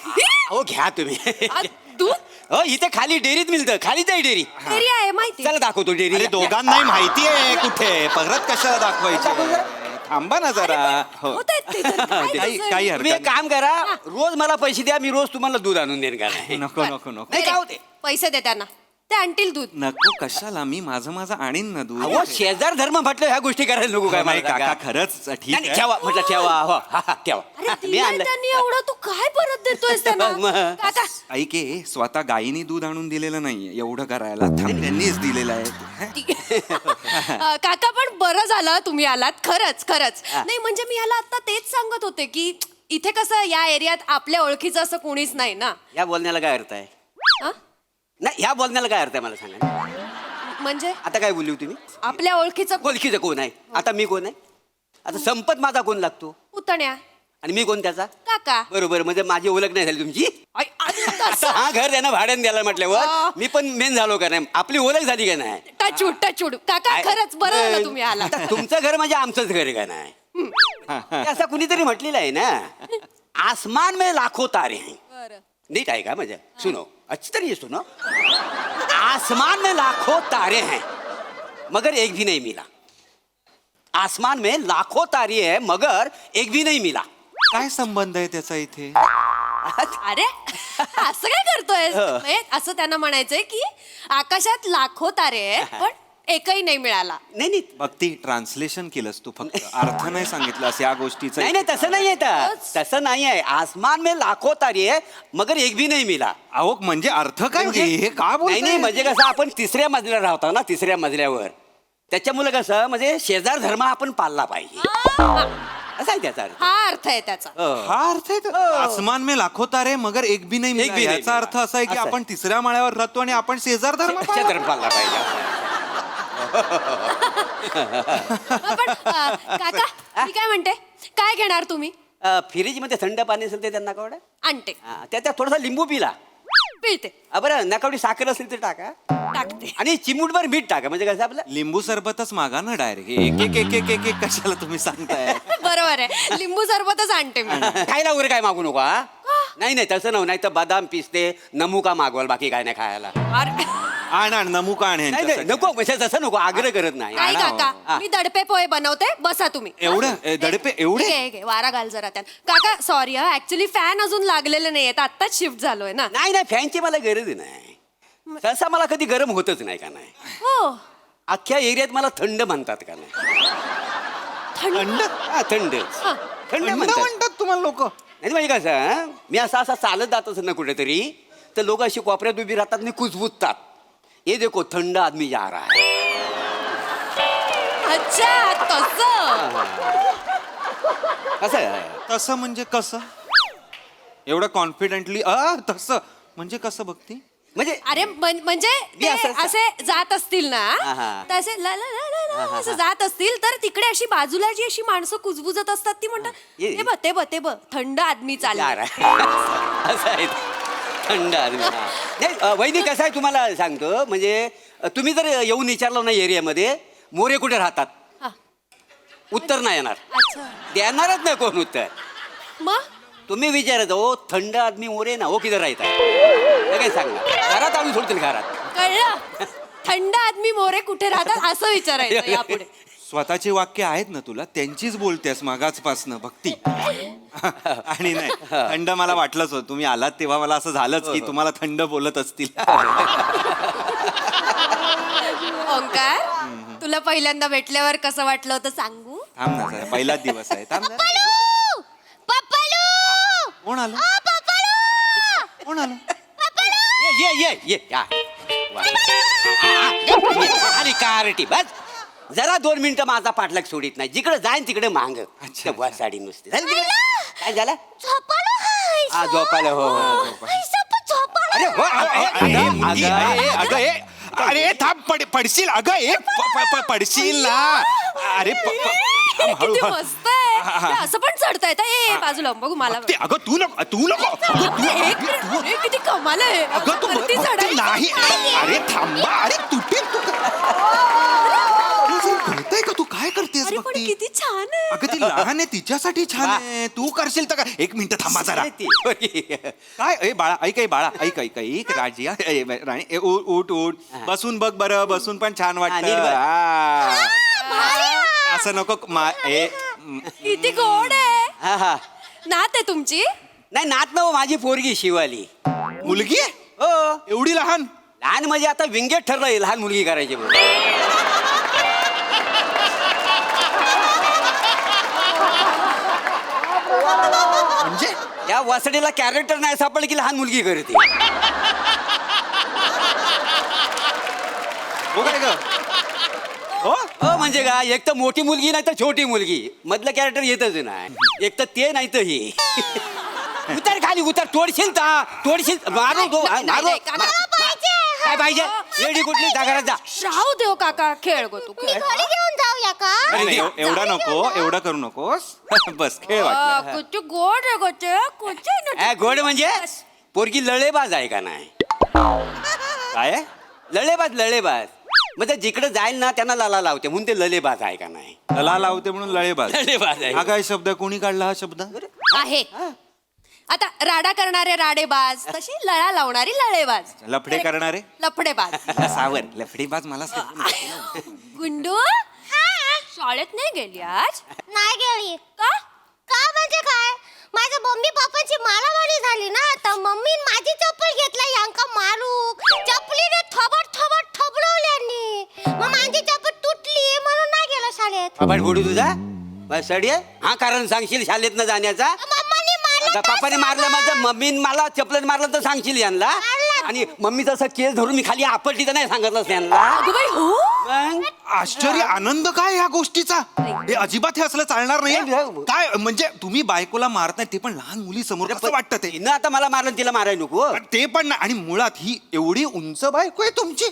हो घ्या तुम्ही. आ, दूध हो इथे खाली डेअरीत मिळतं, खालीच आहे डेअरी. तरी आहे माहिती. चला दाखवतो डेअरी. अरे दोघांनाही माहिती आहे कुठे, परत कशाला दाखवायचे? थांबा ना जरा. हो होत आहेत ते तर. काय काही तसं? काही तुम्ही हरकत एक काम करा, रोज मला पैसे द्या, मी रोज तुम्हाला दूध आणून देईन का नाही? नाही. नको नको नको नाही, काय होते? पैसे दे त्यांना, ते आणतील दूध. नको कशाला, मी माझं आणीन ना दूध. अहो शेजार धर्म म्हटलं ह्या गोष्टी करायला नको काय नाही मला काका सांगा? खरंच नाही, ठीक नाही, आहे. ठेवा म्हटलं ठेवा. हो हा, हा, ठेवा. अरे मी दिलंय आणलं. त्यांनी एवढं, तू काय परत देतोयस त्यांना? मग. काका ऐक हे, स्वतः गायीने दूध आणून दिलेलं नाहीये एवढं करायला. थांब, त्यांनीच दिलेलं आहे. काका पण बरं झालं तुम्ही आलात. खरंच खरंच. नाही म्हणजे मी ह्याला आता तेच सांगत होते की इथे कसं या एरियात आपल्या ओळखीचं असं कोणीच नाही ना. या बोलण्याला काय अर्थ आहे? हा? नाही ह्या बोलण्याला काय अर्थ आहे मला सांगा. म्हणजे आता काय बोलली तुम्ही? आपल्या ओळखीचं ओळखीचं कोण आहे? आता मी कोण आहे? आता संपत माझा कोण लागतो पुतण्या आणि मी कोण त्याचा? काका. बरोबर, म्हणजे माझी ओळख नाही झाली तुमची. तसं. हा घर त्यांना भाड्याने द्यायला म्हटल्यावर मी पण मेन झालो का नाही? आपली ओळख झाली का नाही? टचूड काका खरंच बरं झालं तुम्ही आला. आता तुमचं घर म्हणजे आमचंच घर आहे का नाही? ते असं कुणीतरी म्हटलेलं आहे ना, आसमान में लाखो तारे हैं. नीट आहे का म्हणजे? सुनो अच्छी तरीके से सुनो. आसमान में लाखों तारे हैं मगर एक भी नहीं मिला. आसमान में लाखों तारे हैं मगर एक भी नहीं मिला. काय संबंध आहे त्याचा इथे? अरे असं काय करतोय? असं त्यांना म्हणायचंय की आकाशात लाखो तारे आहे पण एकही नाही मिळाला. नाही नाही भक्ती ट्रान्सलेशन केलंस तू, फक्त अर्थ नाही सांगितलास या गोष्टीचा. नाही नाही तसं नाही आहे. तसं नाही आहे. आसमान में लाखों तारे हैं मगर एक भी नहीं मिला. अहो म्हणजे अर्थ काय हे का नाही नाही म्हणजे कसं आपण तिसऱ्या मजल्यावर राहतो ना, तिसऱ्या मजल्यावर. त्याच्यामुळे कसं म्हणजे शेजार धर्म आपण पाळला पाहिजे असं आहे त्याचा अर्थ. हा अर्थ आहे त्याचा. हा अर्थ आहे तो? आसमान में लाखो तारे मगर एक भी नाही एक भी मिला. नाही याचा अर्थ असा आहे की असं आहे. आपण तिसऱ्या माळ्यावर राहतो आणि आपण शेजार धर्म शेजार धर्म पाळला पाहिजे. पण काका मी काय म्हणते, काय घेणार तुम्ही? फ्रीज मध्ये थंड पाणी असेल ते त्यांना कवडा. आणते. त्यात थोडासा लिंबू पिला. पिळते. बरं नकावडी साखर असेल तर टाका टाकते. आणि चिमूटभर मीठ टाका म्हणजे कसं आपलं. लिंबू सरबतच मागा ना डायरेक्ट. एक एक एक एक एक एक कशाला तुम्ही सांगताय? बरोबर आहे, लिंबू सरबतच आणते मी. खायला वगैरे काय मागू नको हा. नाही नाही तसं नाही तर बदाम पिस्ते नमुका मागवाल बाकी काय नाही खायला. अरे, आण आण नमुका आण नाही नाही ह्यांच्यासाठी. नको म्हणजे तसं नको आग्रह करत नाही. नाही काका, हा. मी दडपे पोहे बनवते, बसा तुम्ही. एवढं दडपे एवढे घे, वारा घाल जरा त्यात. काका सॉरी हा, ऍक्च्युली फॅन अजून लागलेले नाहीये, आत्ताच शिफ्ट झालोय ना. नाही नाही फॅनची मला गरज नाही. सहसा मला कधी गरम होतच नाही का नाही. हो, अख्ख्या एरियात मला थंड म्हणतात का नाही. थंड. हा थंड हा. थंड थंड म्हणतात. म्हणतात तुम्हाला लोक. नाही म्हणजे कसं हं? मी असा चालत जात असत ना कुठेतरी तर लोक अशी कोपऱ्यात उभी राहतात आणि कुजबुजतात. ये देखो थंड आदमी जा रहा है. अच्छा तसं. असं आहे. तसं म्हणजे कसं एवढं कॉन्फिडेंटली तसं म्हणजे कसं बघती. म्हणजे अरे म्हणजे मी ते असं- असे जात असतील ना, हा, हा. तसे ला ला ला ला ला असं जात असतील तर तिकडे अशी बाजूला जी अशी माणसं कुजबुजत असतात ती म्हणतात ये- ते बघ थंड आदमी जा चालला. रहा है. असं आहे थंड आदमी. हा. नाही वहिनी कसं आहे तुम्हाला सांगतो म्हणजे तुम्ही जर येऊन विचारलं ना एरियामध्ये मोरे कुठे राहतात हा. उत्तर नाही येणार. अच्छा देणारच नाही कोण उत्तर. मग तुम्ही विचारत हो थंड आदमी मोरे ना हो किधर राहतात काय सांगणार घरात आणून सोडतील घरात. कळलं, थंड आदमी मोरे कुठे राहतात असं विचारायचं यापुढे. स्वतःची वाक्य आहेत ना तुला त्यांचीच बोलतेस मागाचपासनं भक्ती. आणि नाही थंड मला वाटलंच होतं तुम्ही आलात तेव्हा मला असं झालंच की तुम्हाला थंड बोलत असतील. ओंकार, तुला पहिल्यांदा भेटल्यावर कसं वाटलं होतं सांगू? थांब ना जरा, पहिलाच दिवस आहे थांब जरा. कोण आलं कोण आलं. ये या. वा. आणि कारटी बस जरा 2 मिनिटं माझा पाठलाग सोडित नाही जिकडे जाईन तिकडे मांग. अच्छा. वर साडी नुसती झालं तिकडे. काय झालं हा झोपायला हो अरे हो अरे थांब पडशील अगं पडशील ना. अरे किती मस्त आहे. हे असं पण चढता येतं. ए बाजूला बघू मला. अगं तू नको एक मिनिट, अरे, किती कमाल आहे. अगं तू वरती चढायचं. नाही अरे थांबा अरे तुटेल तू कळतंय का तू काय करतेस अरे पण भक्ती. किती छान आहे. अगं ती लहान आहे तिच्यासाठी छान आहे तू करशील तर काय. एक मिनिट थांबा जरा. काय ए बाळा ऐक बाळा ऐक राजी राणी उठ बसून बघ बरं बसून पण छान वाटत. नीट बघ. असं नको किती गोड आहे. हा हा नात आहे तुमची? नाही नात न माझी पोरगी शिवाली. मुलगी आहे हो एवढी लहान. लहान म्हणजे आता विंगेट ठरलंय लहान मुलगी करायची म्हणून. म्हणजे या वसडीला कॅरेक्टर नाही सापडलं की लहान मुलगी करते. हो काय ग हो हो म्हणजे का एक तर मोठी मुलगी नाही तर छोटी मुलगी मधलं कॅरेक्टर येतच नाही. एक तर ते नाही तर हे. उतर खाली उतर तोडशील मारू तो नाही, मारू. नाही, काका. काय पाहिजे लेडी कुठली जागरात जा. राहू देव काका, खेळ गो तू खेळ. घेऊन जाऊया का? एवढा नको एवढं करू नकोस. बस खेळ वाटलं. किती गोड आहे गो ते. काय गोड म्हणजे पोरगी लळेबाज आहे का नाही. काय आहे? लळेबाज म्हणजे जिकडे जाईल ना त्यांना लाला लावते म्हणून ते लळेबाज आहे का नाही. लला लावते म्हणून लळेबाज. लळेबाज आहे. हा काय शब्द कोणी काढला हा शब्द. आहे. आता राडा करणारे राडेबाज, तशी लळा लावणारी लळेबाज. लफडे करणारे लफडेबाज. सावर लफडेबाज मला गुंडू शाळेत नाही गेली आज? नाही गेली. का? का म्हणजे काय? माझ्या मम्मी पप्पाची मारामारी झाली ना, तर मम्मी माझी चप्पल घेतली यांका मारूक. चपलीने थोबड थोबडवल्यांनी. मग माझी चप्पल तुटली म्हणून नाही गेलो शाळेत. आपण फोडू तुझा सडी हा कारण सांगशील शाळेत न जाण्याचा. मम्मानी मारलं. पप्पाने मारलं माझं मम्मीने मला चपलन मारलं तर सांगशील यांना. आणि मम्मी तसं केस धरून मी खाली आपटली तर नाही सांगितलं यांना. अगं बाई हो. मग आश्चर्य आनंद काय ह्या गोष्टीचा. हे अजिबात हे असलं चालणार नाही. नाही. काय म्हणजे तुम्ही बायकोला मारताय ते पण लहान मुली समोर कसं वाटतं ते. तिनं आता मला मारलं तिला मारायला नको. पण ते पण नाही. आणि मुळात ही एवढी उंच बायको आहे तुमची.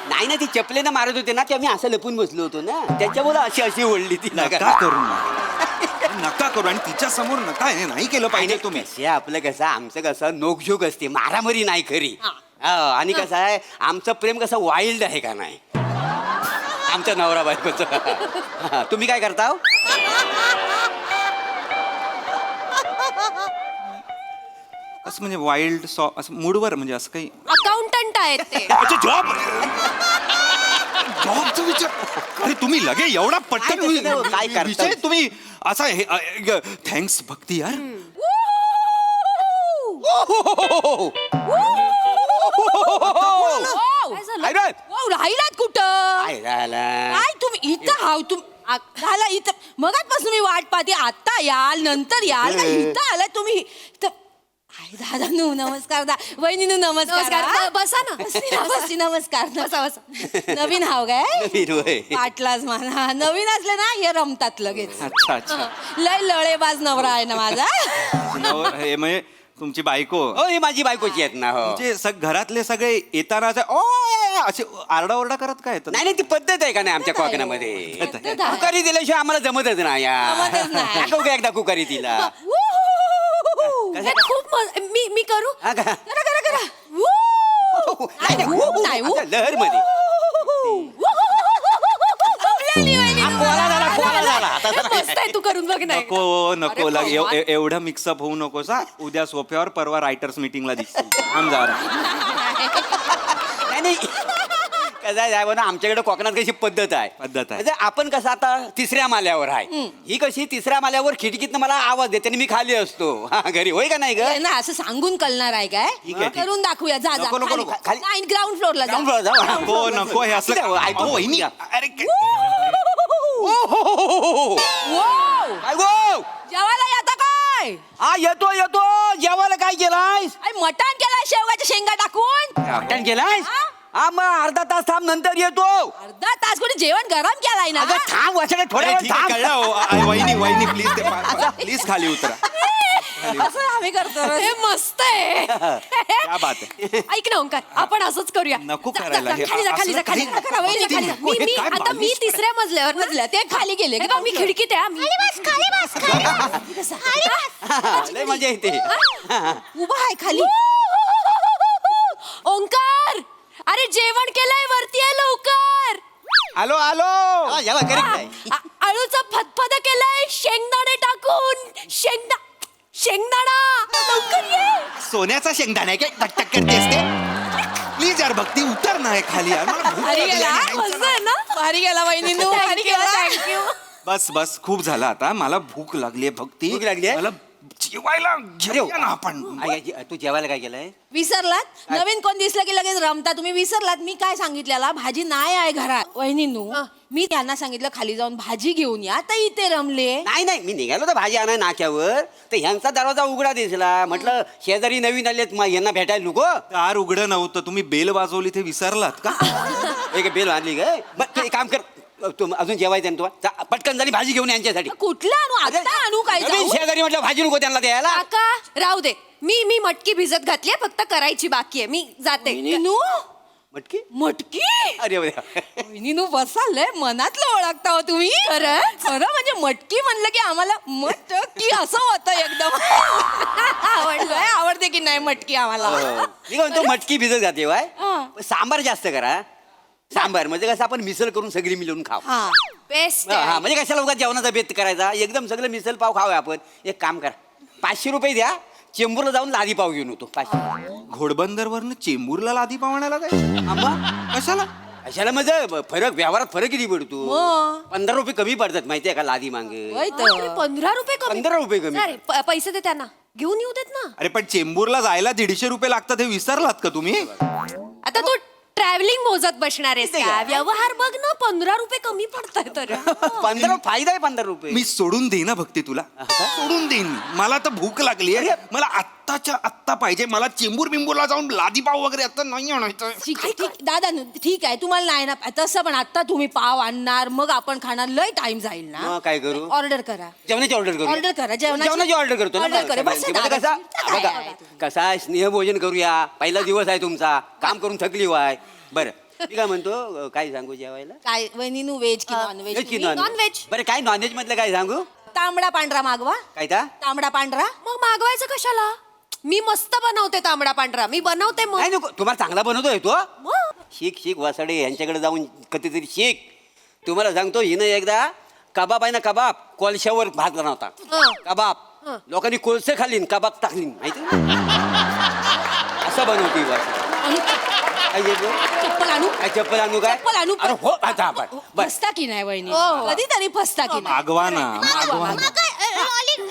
नाही ना ती चपलेनं मारत होते ना ते आम्ही असं लपून बसलो होतो ना त्याच्यामुळे अशी ओढली ती नका करू नका करू. आणि तिच्या समोर नका हे नाही केलं पाहिजे तुम्ही. हे आपलं कसं आमचं कसं नोकझोक असते मारामारी नाही खरी. आणि कसं आहे आमचं प्रेम कसं वाईल्ड आहे का नाही आमच्या नवरा बायकोचं. तुम्ही काय करता असं म्हणजे वाईल्ड असं मूडवर म्हणजे असं काही अकाउंटंट आहेत ते अच्छा जॉब जॉबचा विचार अरे तुम्ही लगे एवढा पटकन काय तसं नाही, काय करता? विषय तुम्ही असा हे थँक्स भक्ती यार काय झालं? काय रे? वाव, राहिलात कुठं काय झालं? काय तुम्ही इथं हाव झाला इथं मगाचपासून मी वाट पाहते आता याल नंतर याल का इथं आला तुम्ही इथं- आई दादा नु नमस्कार वहिनी नमस्कार बसा ना बसी नमस्कार बसा बसा नवीन हाव काय नवीन होय. वाटलाच मला नवीन असले ना हे रमतात लगेच अच्छा अच्छा लय लळेबाज नवरा आहे ना माझा हे म्हणजे तुमची बायको हो ही माझी बायकोची आहेत ना हो म्हणजे घरातले सगळे येताना असे आरडाओरडा करत काय येतात नाही नाही ती पद्धत आहे का नाही आमच्या कोकणामध्ये पद्धत आहे. कुकारी दिल्याशिवाय आम्हाला जमतच नाही जमतच नाही. दाखव का एकदा कुकारी तिला हे खूप मी करू हा का? करा करा करा नाही, नाही, नाही, असं लहरमध्ये. हा, पोळा झाला, पोळा झाला. आता तर मस्त आहे तू करून बघ नाही नको नको अरे लग- बाबा. एवढं मिक्सअप होऊ नकोस हा उद्या सोफ्यावर परवा रायटर्स मीटिंगला दिसतील थांब जरा. नाही नाही कसं आहे साहेब ना आमच्याकडे कोकणात कशी पद्धत आहे पद्धत आहे. म्हणजे आपण कसं आता तिसऱ्या माल्यावर आहे ही कशी तिसऱ्या माल्यावर खिडकीतनं मला आवाज देते आणि मी खाली असतो हा, घरी होय का नाही ग ना असं सांगून कळणार आहे काय ठीक आहे, ठीक. करून दाखवूया जा जा नको, नको, नको. खाली. नाही ग्राउंड फ्लोअरला जा Ground floor जाऊ. नको नको हे असलं ऐकू, अहो, वहिनी अरे Wow! काय गो जेवायला येता काय हा येतो येतो जेवायला काय केलायस अरे मटण केलाय शेवगाच्या शेंगा टाकून मटण केलायस हा? हा मग अर्धा तास थांब नंतर येतो अर्धा तास कोणी जेवण गरम केलाय ना अगं थांब वाचडे थोड्या अरे, वेळ ठीक आहे, थांब कळलं हो. वहिनी वहिनी प्लीज खाली उतरा असं आम्ही करतो हे मस्त आहे क्या बात आहे ऐक ना ओंकार आपण असंच करूया नको जा, जा, करायला जा, हे. खाली जा खाली जा असलं खाली काही जा, वहिनी, खाली जा. नको, हे काय आता मी बालिश तिसऱ्या मजल्यावर ते खाली गेले का मी खिडकीत आहे मी खाली बस खाली बस लय मजा येते उभा आहे खाली ओंकार अरे जेवण केलंय वरती आहे लवकर आलो आलो हा, जेवा करेक्ट आहे आळूचा फतफद केलाय शेंगदाणे टाकून शेंगदाणा लवकर ये सोन्याचा शेंगदाणा आहे काय टकटक करते असते प्लीज यार भक्ती उतर ना हे खाली यार मला भूक भारी लागली गेला आहे. मस्त आहे ना भारी गेला वहिनींनो भारी गेला थँक्यू बस बस खूप झालं आता मला भूक लागली आहे भक्ती भूक लागली आहे? मला जेवायला घेऊया ना आपण तू जेवायला काय केलंय विसरलात नवीन कोण दिसलं की लगेच रमता तुम्ही विसरलात मी काय सांगितलेला भाजी नाही आहे घरात वहिनींनो मी त्यांना सांगितलं खाली जाऊन भाजी घेऊन या तर इथे रमले नाही नाही मी निघालो तर भाजी आणाय नाक्यावर तर ह्यांचा दरवाजा उघडा दिसला म्हटलं शेजारी नवीन आलेत मग यांना भेटायला नको दार उघडं नव्हतं तुम्ही बेल वाजवली ते विसरलात का एक बेल आणली काय बरं तू एक काम कर तू अजून जेवायचं ना तुला पटकन झाली भाजी घेऊन यांच्यासाठी कुठलं आणू आता आणू काय नवीन जाऊ? शेजारी म्हटलं भाजी नको त्यांना द्यायला काका राहू दे मी मटकी भिजत घातली फक्त करायची बाकी आहे मी जाते वहिनीनू मटकी मटकी अरे वा. वहिनीनू बसालय मनातलं ओळखता हो तुम्ही खरं खरं म्हणजे मटकी म्हणलं की आम्हाला मटकी असं होतं एकदम आवडलंय आवडते की नाही मटकी आम्हाला मी काय म्हणतो मटकी भिजत घाते वाय हा. सांबार जास्त करा सांबार म्हणजे कसं आपण मिसळ करून सगळी मिळून खाऊ हा बेस्ट हा म्हणजे कशाला उगाच जेवणाचा बेत करायचा एकदम सगळं मिसळ पाव खाऊया आपण एक काम करा 500 रुपये द्या चेंबूरला जाऊन लादी पाव घेऊन होतो 500 घोडबंदरवरनं चेंबूरला लादी पावण्याला काय आंबा कशाला कशाला म्हणजे फरक व्यवहारात फरक किती पडतो मग. 15 रुपये कमी पडतात माहितीये का लादी मागे 15 रुपये कमी 15 रुपये कमी अरे, पैसे दे त्यांना घेऊन येऊ देत ना अरे पण चेंबूरला जायला 150 रुपये लागतात हे विसरलात का तुम्ही आता तू ट्रॅव्हलिंग मोजत बसणार आहेस का व्यवहार बघ ना 15 रुपये कमी पडताय तर 15 फायदा आहे 15 रुपये मी सोडून देईन ना भक्ती तुला सोडून देईन मी. मला तर भूक लागली आहे मला आत्ताच्या आत्ता पाहिजे मला चेंबूर बिंबूरला जाऊन लादी पाव वगैरे आता नाही आणायचं ठीक आहे ठीक दादा ठीक आहे तुम्हाला नाही ना तसं पण आता तुम्ही पाव आणणार मग आपण खाणार लय टाइम जाईल ना मग काय करू ऑर्डर करा जेवणाची ऑर्डर करू ऑर्डर करा जेवणाची ऑर्डर करतो ना ऑर्डर करा बस म्हणजे दादा. कसा बघा कसा स्नेहभोजन करूया पहिला दिवस आहे तुमचा काम करून थकली वाय बरं मी काय म्हणतो काय सांगू जेवायला काय वहिनीनू व्हेज की नॉन व्हेज की व्हेज नॉन व्हेज बरं काय नॉनव्हेज मधलं काय सांगू तांबडा पांढरा मागवा काय ता तांबडा पांढरा मग मागवायचं कशाला मी मस्त बनवते तांबडा पांढरा मी बनवते मग नाही नको तुम्हाला चांगला बनवतोय तो मग. शिक वासाडे यांच्याकडे जाऊन कधीतरी शिक तुम्हाला सांगतो हिनं एकदा कबाब आहे ना कबाब कोळशावर भाजला नव्हता हं. कबाब लोकांनी कोळसे खालीन कबाब टाकलीन माहिती बनवती बस काय घेतो? चप्पल आणू काय चप्पल आणू काय चप्पल आणू अरे हो आता बस फसता की नाही वहिनी कधीतरी फसता की नाही मागवा ना मागवा ना.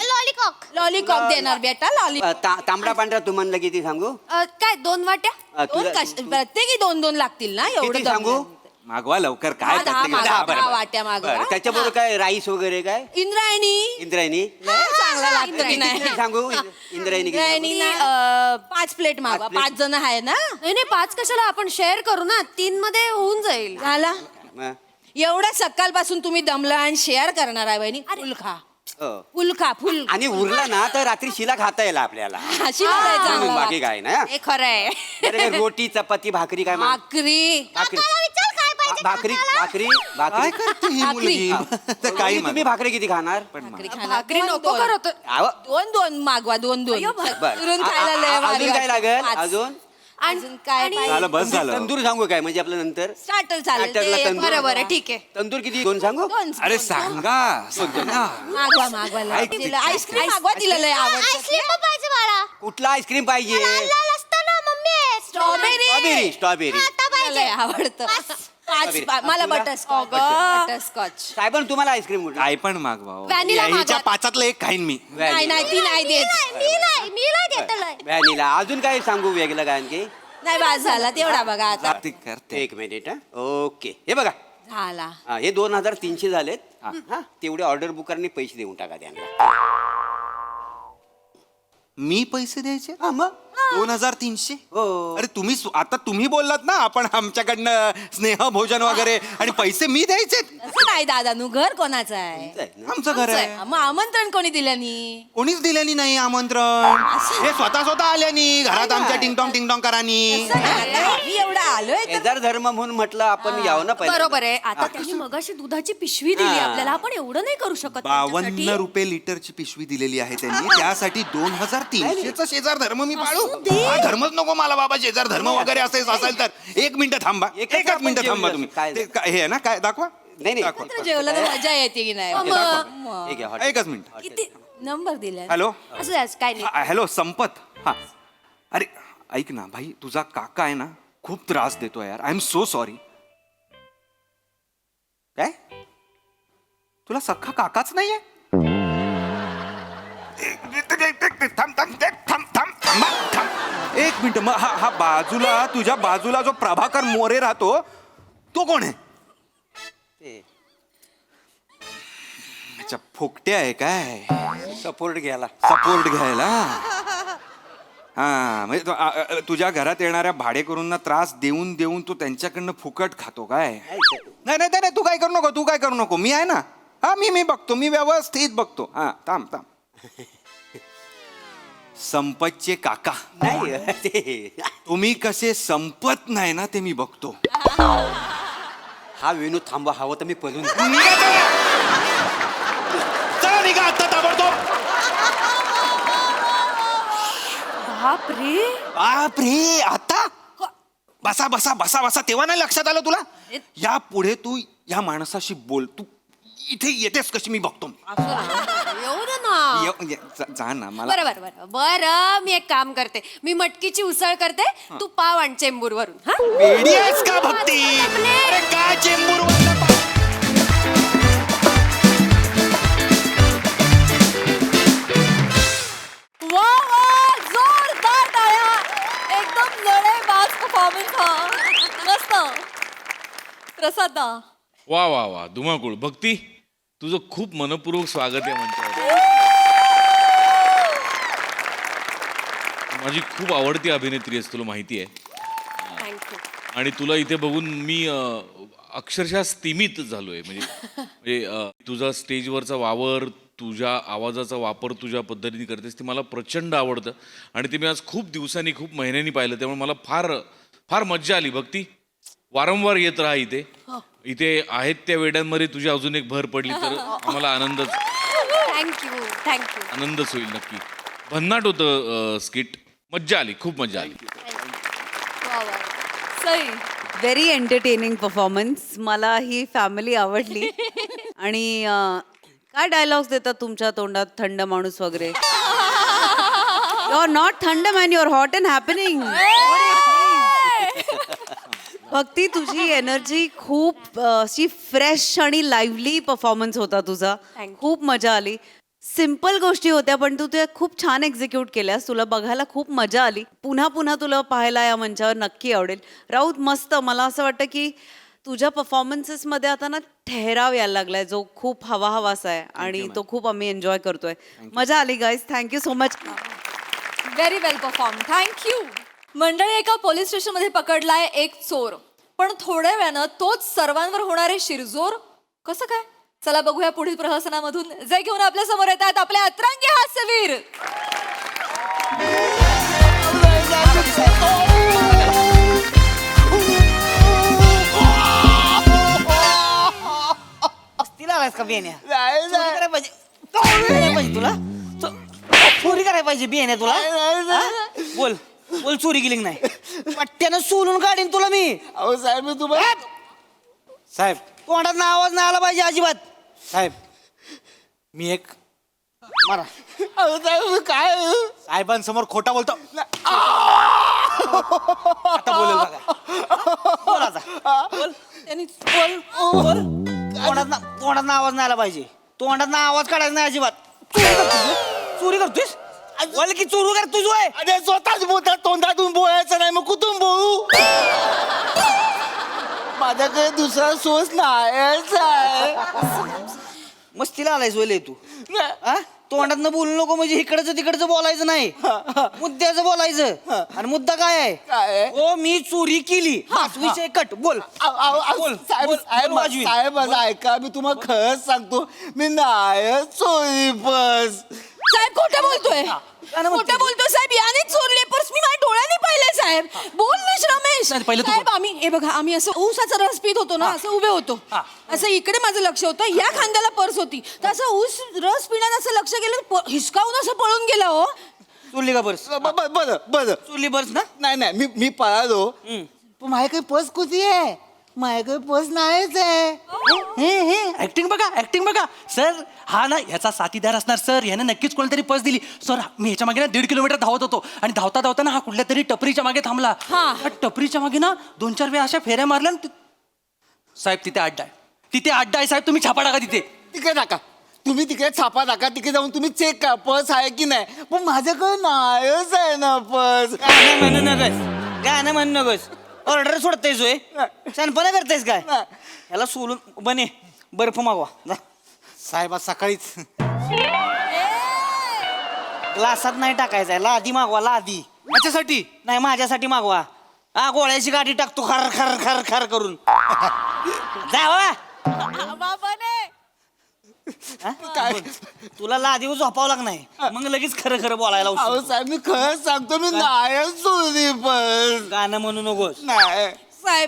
लॉलीकॉक लॉलीकॉक देणार बेटा लॉली तांबडा पांढरा तुम्हाला किती सांगू काय 2 वाट्या तुला- प्रत्येकी 2 लागतील ना एवढं किती सांगू मागवा लवकर काय हा, दहा करते? मागवा, दहा, बरं, दहा बरं. वाट्या मागवा. बरं, त्याच्याबरोबर काय राईस वगैरे काय इंद्रायणी इंद्रायणी लय चांगला लागतं की नाही किती सांगू इंद्रायणी किती सांगू? इंद्रायणी 5 प्लेट मागवा 5 जण आहे ना नाही 5 कशाला आपण शेअर करू ना 3 मध्ये होऊन जाईल झाला मग, एवढ्या सकाळपासून तुम्ही दमला आणि शेअर करणार आहे बहिणी फुल खा हो. फुल खा फुल आणि उरला ना तर रात्री शिला खाता येईल आपल्याला अशी नाही चांगलं बाकी काय ना हे खरं आहे बरं, काय रोटी चपाती भाकरी काय माग- भाकरी भाकरी विचार काय पाहिजे भाकरी भाकरी काय भाकरी करते ही मुलगी तर काही तुम्ही भाकरी किती खाणार भाकरी नको करत आव, 2 मागवा 2 बरं. फिरून खायला लय भारी अजून काय लागेल वाटतं. अजून अजून काय झालं बस झालं तंदूर सांगू काय म्हणजे आपलं नंतर स्टार्टर चालेल स्टार्टरला ते तंदूर. बरोबर आहे ठीक आहे तंदूर किती 2 सांगू 2 अरे सांगा सांगा. मागवा आईस्क्रीम मागवा तिला लय आवडतं आईस्क्रीम पाहिजे बाळा कुठला आईस्क्रीम पाहिजे लाल असतं ना मम्मी स्ट्रॉबेरी स्ट्रॉबेरी आता पाहिजे लय आवडतं स्ट्रॉबेरी. मला तुला? बटरस्कॉच बटरस्कॉच काय पण तुम्हाला आईस्क्रीम कुठला काय पण मागवा हो. Vanilla या- हिच्या मागवा. पाचातलं एक खाईन मी नाही नाही ती नाही देत मी नाही देतलंय व्हॅनिला अजून काय सांगू वेगळं काय आणखी नाही बाज झाला तेवढा बघा आता करते करते एक मिनिट हा ओके हे बघा झाला हा, हे 2300 झालेत हा तेवढे ऑर्डर बुकांनी पैसे देऊन टाका त्यांना मी पैसे द्यायचे हा मग 2300 हो अरे तुम्ही आता तुम्ही बोललात ना आपण आमच्याकडनं स्नेह भोजन वगैरे आणि पैसे मी द्यायचे असं नाही दादानू घर कोणाचं आहे आहे ना? आमचं घर आहे मग आमंत्रण कोणी दिल्यानी कोणीच दिल्यानी नाही आमंत्रण हे स्वतः आल्यानी घरात आमच्या टिंगटॉंग करानी असं नाही आता मी एवढा आलोय तर शेजार धर्म म्हणून म्हटलं आपण यावं ना पहिल्यांदा. बरोबर आहे आता त्यांनी मगाशी दुधाची पिशवी दिली आपल्याला आपण एवढं नाही करू शकत 52 रुपये लिटरची पिशवी दिलेली आहे त्यांनी त्यासाठी 2300चा शेजार धर्म मी पाळू हा धर्मच नको मला बाबा शेजार धर्म वगैरे असेल तर 1 मिनिट थांबा एकच एकच आपण मिनिट थांबा जेवूया. तुम्ही काय ते काय- हे आहे ना काय दाखवा नाही दाखवा. तर जेवलं तर मजा येते की नाही हे घ्या, हॉटेल. एकच मिनिट किती नंबर दिलाय हॅलो असं द्याच काय नाही हॅलो संपत हा अरे ऐक ना भाई तुझा काका आहे ना खूप त्रास देतो यार आय एम सो सॉरी काय तुला सख्खा काकाच नाहीये थांब. एक मिनिट मग हा बाजूला तुझ्या बाजूला जो प्रभाकर मोरे राहतो तो कोण आहे ते अच्छा फोकटे आहे काय सपोर्ट घ्यायला सपोर्ट घ्यायला हा म्हणजे तुझ्या घरात येणाऱ्या भाडेकरूंना त्रास देऊन देऊन तू त्यांच्याकडनं फुकट खातो काय नाही नाही नाही तू काय करू नको मी आहे ना हा मी बघतो मी व्यवस्थित बघतो हा थांब संपतचे काका नाही ते तुम्ही कसे संपत नाही ना ते मी बघतो हा विनोद थांबा हवं तर मी पळून निघा चला. चला निघा आता ताबडतोब बापरे आता बसा बसा बसा बसा तेव्हा नाही लक्षात आलं तुला या पुढे तू या माणसाशी बोल तू इथे येतेस कशी मी बघतो एवढं ना जा ना मला बरं मी एक काम करते मी मटकीची उसळ करते तू पाव आण चेंबूर वरून हा वेडी आहेस का भक्ती अरे काय चेंबूर वा जोरदार टाळ्या एकदम लढेबाज परफॉर्मन्स हा मस्त प्रसाद वा वा वा धुमाकूळ भक्ती तुझं खूप मनपूर्वक स्वागत आहे मंचावर माझी खूप आवडती अभिनेत्री आहेस तुला माहिती आहे थँक्यू आणि तुला इथे बघून मी अक्षरशः स्तिमित झालोय म्हणजे तुझा स्टेजवरचा वावर तुझ्या आवाजाचा वापर तुझ्या पद्धतीने करतेस ते मला प्रचंड आवडतं आणि ते मी आज खूप दिवसांनी खूप महिन्यांनी पाहिलं त्यामुळे मला फार फार मज्जा आली भक्ती वारंवार येत राहा इथे इथे आहेत त्या वेड्यांमध्ये तुझी अजून एक भर पडली तर आम्हाला थँक्यू आनंदच होईल नक्की भन्नाट होतं स्किट मज्जा आली खूप मज्जा आली सई व्हेरी एंटरटेनिंग परफॉर्मन्स मला ही फॅमिली आवडली आणि काय डायलॉग्स देतात तुमच्या तोंडात थंड माणूस वगैरे यू आर नॉट थंड man, you are hot and happening. Bhakti, तुझी एनर्जी खूप अशी फ्रेश आणि लाईव्हली परफॉर्मन्स होता तुझा. खूप मजा आली. सिम्पल गोष्टी होत्या पण तू ते खूप छान एक्झिक्यूट केल्यास. तुला बघायला खूप मजा आली. पुन्हा पुन्हा तुला पाहायला या मंचावर नक्की आवडेल. राऊत, मस्त. मला असं वाटतं की तुझ्या परफॉर्मन्सेसमध्ये आता ना ठहराव यायला लागलाय, जो खूप हवाहवासा आहे आणि तो खूप आम्ही एन्जॉय करतोय. मजा आली guys. Thank you so much. Very well perform. Thank you. मंडळी, एका पोलीस स्टेशनमध्ये पकडलाय एक चोर, पण थोड्या वेळानं तोच सर्वांवर होणारे शिरजोर. कसं काय? चला बघूया पुढील प्रहसनामधून जे घेऊन आपल्या समोर येतात आपले अतरंगी हास्यवीर. तिला आलायस का बियाण्या? चोरी करायला पाहिजे. चोरी करायला पाहिजे तुला. चोरी करायला पाहिजे बियाण्या तुला. हा? बोल बोल, चोरी केली की नाही? पट्ट्यानं सोलून काढीन तुला मी. अहो साहेब, मी तुम्हाला साहेब, तोंडात आवाज नाही आला पाहिजे अजिबात. साहेब, मी एक मारा. अहो साहेब, मी काय साहेबांसमोर खोटा बोलतो. आता बोलेल बघा. बोल आता. बोल. बोल बोल. तोंडात आवाज नाही आला पाहिजे. तोंडात आवाज काढायचा नाही अजिबात. चोरी करतोयस? बोल की चोरी कर तुझ. अरे स्वतःच बोलतात, तोंडातून बोलायचं नाही, मग कुठून बोलू? माझ्याकडे दुसरा सोर्स नाहीच आहे. मस्तीला आलायस वले तू. तोंडात बोलू नको म्हणजे इकडचं तिकडचं बोलायचं नाही, मुद्द्याचं बोलायचं. आणि मुद्दा काय आहे? हो, मी चोरी केली. विषय कट. बोल. साहेब माझं ऐका, मी तुम्हाला खरंच सांगतो, मी नाही चोरी बस. साहेब खोटं बोलतोय. खोटं बोलतोय साहेब. याने चोरले पर्स. मी माझ्या डोळ्याने पाहिले साहेब. बोल ना रमेश. साहेब, आम्ही हे बघा, आम्ही असं ऊसाचा रस पित होतो ना, असं उभे होतो. असं इकडे माझं लक्ष होतं, या खांद्याला पर्स होती. तर असं ऊस रस पिण्यात असं लक्ष गेलं, हिसकावून असं पळून गेला. हो, चोरली का पर्स? बरं चोरली पर्स ना? नाही, मी पळालो, पण माझ्याकडे पर्स कुठे आहे? माझ्याकडे पर्स नाहीच आहे. ऍक्टिंग बघा सर. हा ना ह्याचा साथीदार असणार सर. ह्याने नक्कीच कोणतरी पर्स दिली सर. मी ह्याच्या मागे ना 1.5 किलोमीटर धावत होतो आणि धावता ना हा कुठल्या तरी टपरीच्या मागे थांबला. त्या टपरीच्या मागे ना 2-4 वेळा अशा फेऱ्या मारल्या. साहेब, तिथे अड्डा आहे साहेब. तुम्ही छापा टाका तिथे. तिकडे टाका, तुम्ही तिकडे छापा टाका. तिकडे जाऊन तुम्ही चेक करा पर्स आहे की नाही. पण माझ्याकडे नाहीच आहे ना पर्स. गाणं म्हणू नकोस. ऑर्डर सोडतेस होय? शानपणा करतेस काय? याला सोलून बने बर्फ मागवा जा. साहेब, आज सकाळीच ग्लासात नाही टाकायचा, लादी मागवा. लादी याच्यासाठी नाही, माझ्यासाठी मागवा. हा, गोळ्याची गाठी टाकतो खर खर खर खर करून. जा बाबाने. काय तुला लादीवर झोपावं लाग नाही, मग लगेच खरं खरं बोलायला अहो उशीर. साहेब, मी खरंच सांगतो, मी नाही चोरी पर्स. गाणं म्हणू नकोस. नाही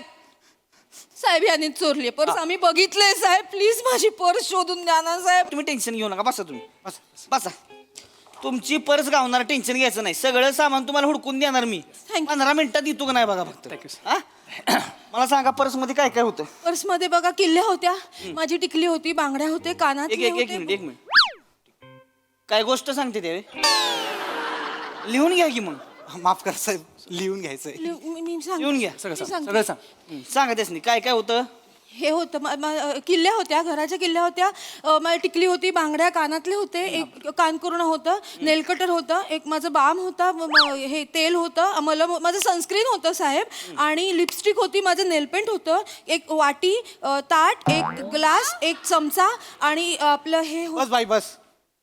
साहेब याने चोरली पर्स. आम्ही बघितलंय साहेब. प्लीज माझी पर्स शोधून द्या ना साहेब. तुम्ही टेन्शन घेऊ नका. बसा तुम्ही. बसा. तुमची पर्स गावणार, टेन्शन घ्यायचं नाही. सगळं सामान तुम्हाला हुडकून देणार मी. 15 मिनिटात येतो का नाही बघा फक्त. हा? मला सांगा, पर्स मध्ये काय काय होतं? पर्स मध्ये बघा, किल्ल्या होत्या, माझी टिकली होती, बांगड्या होते, कानात. एक मिनिट. काय गोष्ट सांगते ते? लिहून घ्या की. मग माफ करा साहेब, लिहून घ्यायचंय. लिहून घ्या. सगळं सांग. सांगा तेच नाही काय काय होतं. हे होतं, किल्ल्या होत्या, घराच्या किल्ल्या होत्या, माझी टिकली होती, बांगड्या कानातले होते, एक कानकुरणं होतं, नेलकटर होतं, एक माझं बाम होता, हे तेल होतं, माझं सनस्क्रीन होतं साहेब, आणि लिपस्टिक होती, माझं नेलपेंट होतं, एक वाटी, ताट, एक ग्लास, एक चमचा, आणि आपलं हे बस बाई बस.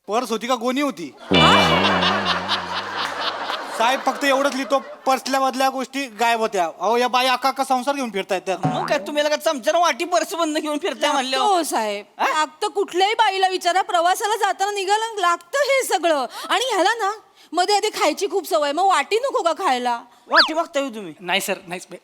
पर्स होती का गोणी होती? साहेब, फक्त एवढंच लिहितो, पर्सल्या बदल्या गोष्टी गायब होत्या. अहो, या बाई अका संसार घेऊन फिरतायत त्या. मग काय तुम्ही चमच्यानं वाटी पर्स बंद घेऊन फिरताय म्हणलं? हो साहेब, लागतं. कुठल्याही बाईला विचारा, प्रवासाला जाताना निघाला लागतं हे सगळं. आणि ह्याला ना मध्ये आधी खायची खूप सवय, मग वाटी नको का खायला? वाटी बघताय तुम्ही? नाही सर,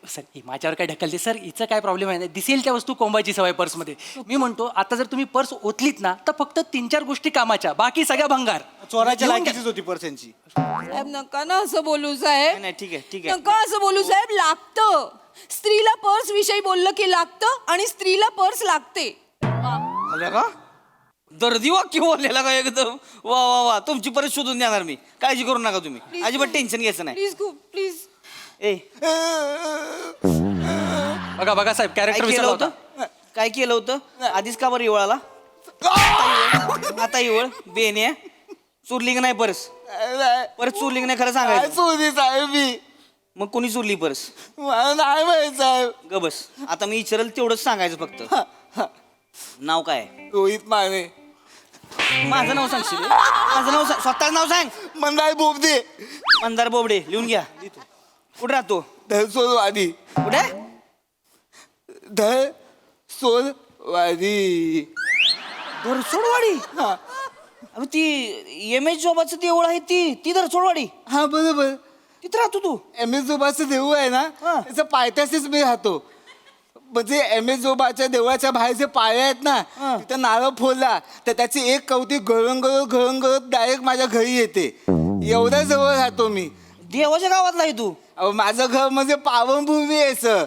सर ही माझ्यावर काय ढकलते सर. हिचं काय प्रॉब्लेम आहे? दिसेल त्या वस्तू कोंबायची सवय पर्समध्ये. मी म्हणतो, आता जर तुम्ही पर्स ओतलीत ना, तर फक्त 3-4 गोष्टी कामाच्या, बाकी सगळ्या भंगार. चोराच्या लायकीचीच होती पर्स यांची. साहेब नका ना असं बोलू साहेब. नाही, ठीक आहे. नका असं बोलू साहेब. लागतं. स्त्रीला पर्स विषयी बोललं की लागतं, आणि स्त्रीला पर्स लागते. आलं का? दर्दी वाक्य बोललेला का एकदम वा वा वा तुमची परत शोधून देणार मी काळजी करू नका तुम्ही अजिबात टेन्शन घ्यायचं नाही प्लीज खूप प्लीज. ए बघा बघा साहेब काय कॅरेक्टर केलं विसरला होता होतं काय केलं होतं आधीच का बरं इवळाला आता इवळ बेने चुरली का नाही परस परत चुरली का नाही खरं सांगायचं चोरी साहेब मी मग कोणी चुरली परस मला नाही माहित साहेब. ग बस आता मी विचारल तेवढंच सांगायचं फक्त नाव काय रोहित माने माझं नाव सांगशील माझं नाव सांग स्वतःच नाव सांग मंदार बोबदे मंदार बोबडे लिहून घ्या कुठे राहतो धरसोलवाडी कुठे धरसोलवाडी धरसोडवाडी हा अबे ती एम एच जॉबाचं देऊळ आहे ती धरसोडवाडी हा बरोबर. तिथं राहतो तू एम एस जोबाचं देऊळ आहे ना हा. त्याचं पायथ्याशीच मी राहतो. म्हणजे एम एस जोबाच्या देवळाच्या बाहेर जे पाळे आहेत ना हा. तिथं नारळ फोडला तर त्याची एक कवटी घळंगळत डायरेक्ट माझ्या घरी येते. एवढ्या जवळ राहतो मी. देवाच्या गावातला आहे तू अहो, माझं घर म्हणजे पावनभूमी आहे सर.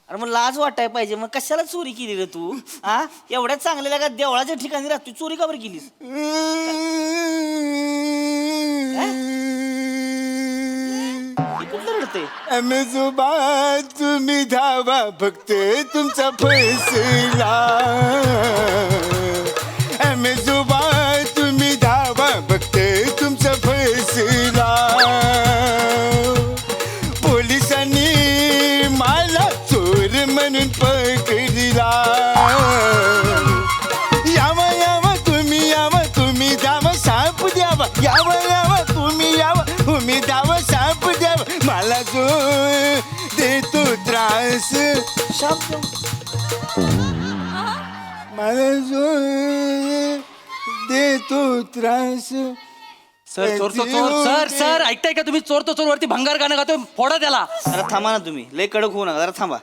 अरे मग लाज वाटाय पाहिजे मग कशाला चोरी केली रे तू हा एवढ्या चांगल्या का देवळाच्या ठिकाणी राहतो चोरी का बरं केलीस हे कुठलं रडतंय एम एस जोबा तुम्ही धावा फक्त तुमचा फैसला. एम एस जोबा तुम्ही धावा फक्त तुमचा फैसला. पोलिसांनी मला चोर म्हणून पकडला. यावा यावा तुम्ही द्यावा साप द्यावा. यावा यावा तुम्ही द्यावा साप द्यावा. मला जो देतो त्रास मला जो देतो त्रास. सर चोर तो चोर सर सर ऐकताय का तुम्ही चोर तो चोर वरती भंगार गाणं गातोय फोडा त्याला जरा थांबा ना तुम्ही लय कडक होऊ नका जरा थांबा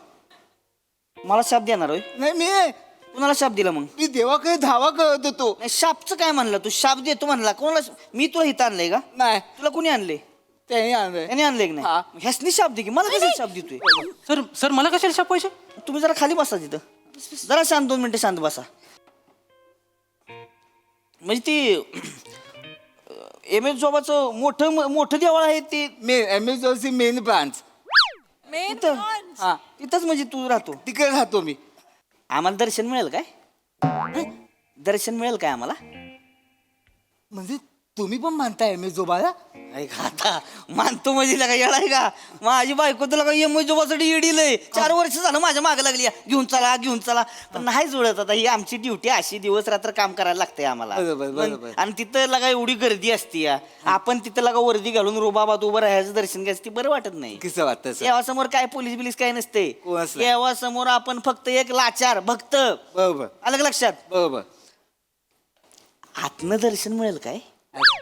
मला शाप देणार होय नाही कुणाला शाप दिला मग मी देवाकडे धावा करत होतो. नाही शापचं काय म्हणलं तू शाप देतो म्हणला कोणाला मी तुला इथं आणलंय का नाही तुला कोणी आणले त्याने आणलंय. त्याने आणलंय की हा. नाही मग ह्यासनी शाप दे की मला कशाला शाप देतोय सर सर मला कशाला शाप पाहिजे तुम्ही जरा खाली बसा तिथं जरा शांत 2 मिनिटं शांत बसा म्हणजे ती एम एस जॉबाचं मोठं देवळ आहे ते मेन एम एस जोबची मेन ब्रांच तिथं हा तिथंच म्हणजे तू राहतो तिकडे राहतो मी. आम्हाला दर्शन मिळेल काय हं? दर्शन मिळेल काय आम्हाला म्हणजे तुम्ही पण मानताय एम एस जोबाला. ऐका आता मानतो म्हणजे लगा येणार का माझी बायको तुला का एम जोबासाठी येडीलंय 4 वर्ष झालं माझ्या मागे लागली घेऊन चला पण नाही जुळत आता ही आमची ड्युटी अशी दिवस रात्र काम करायला लागतंय आम्हाला बरोबर. आणि तिथं लगा एवढी गर्दी असती आपण तिथं लगा वर्दी घालून रोबाबात उभं राहायचं दर्शन घ्यायचं ती बरं वाटत नाही कसं वाटतं सर. देवासमोर काय पोलीस बिलीस काय नसते कोण असलं? देवासमोर आपण फक्त एक लाचार भक्त बरोबर अलग लक्षात बरोबर. आतनं दर्शन मिळेल काय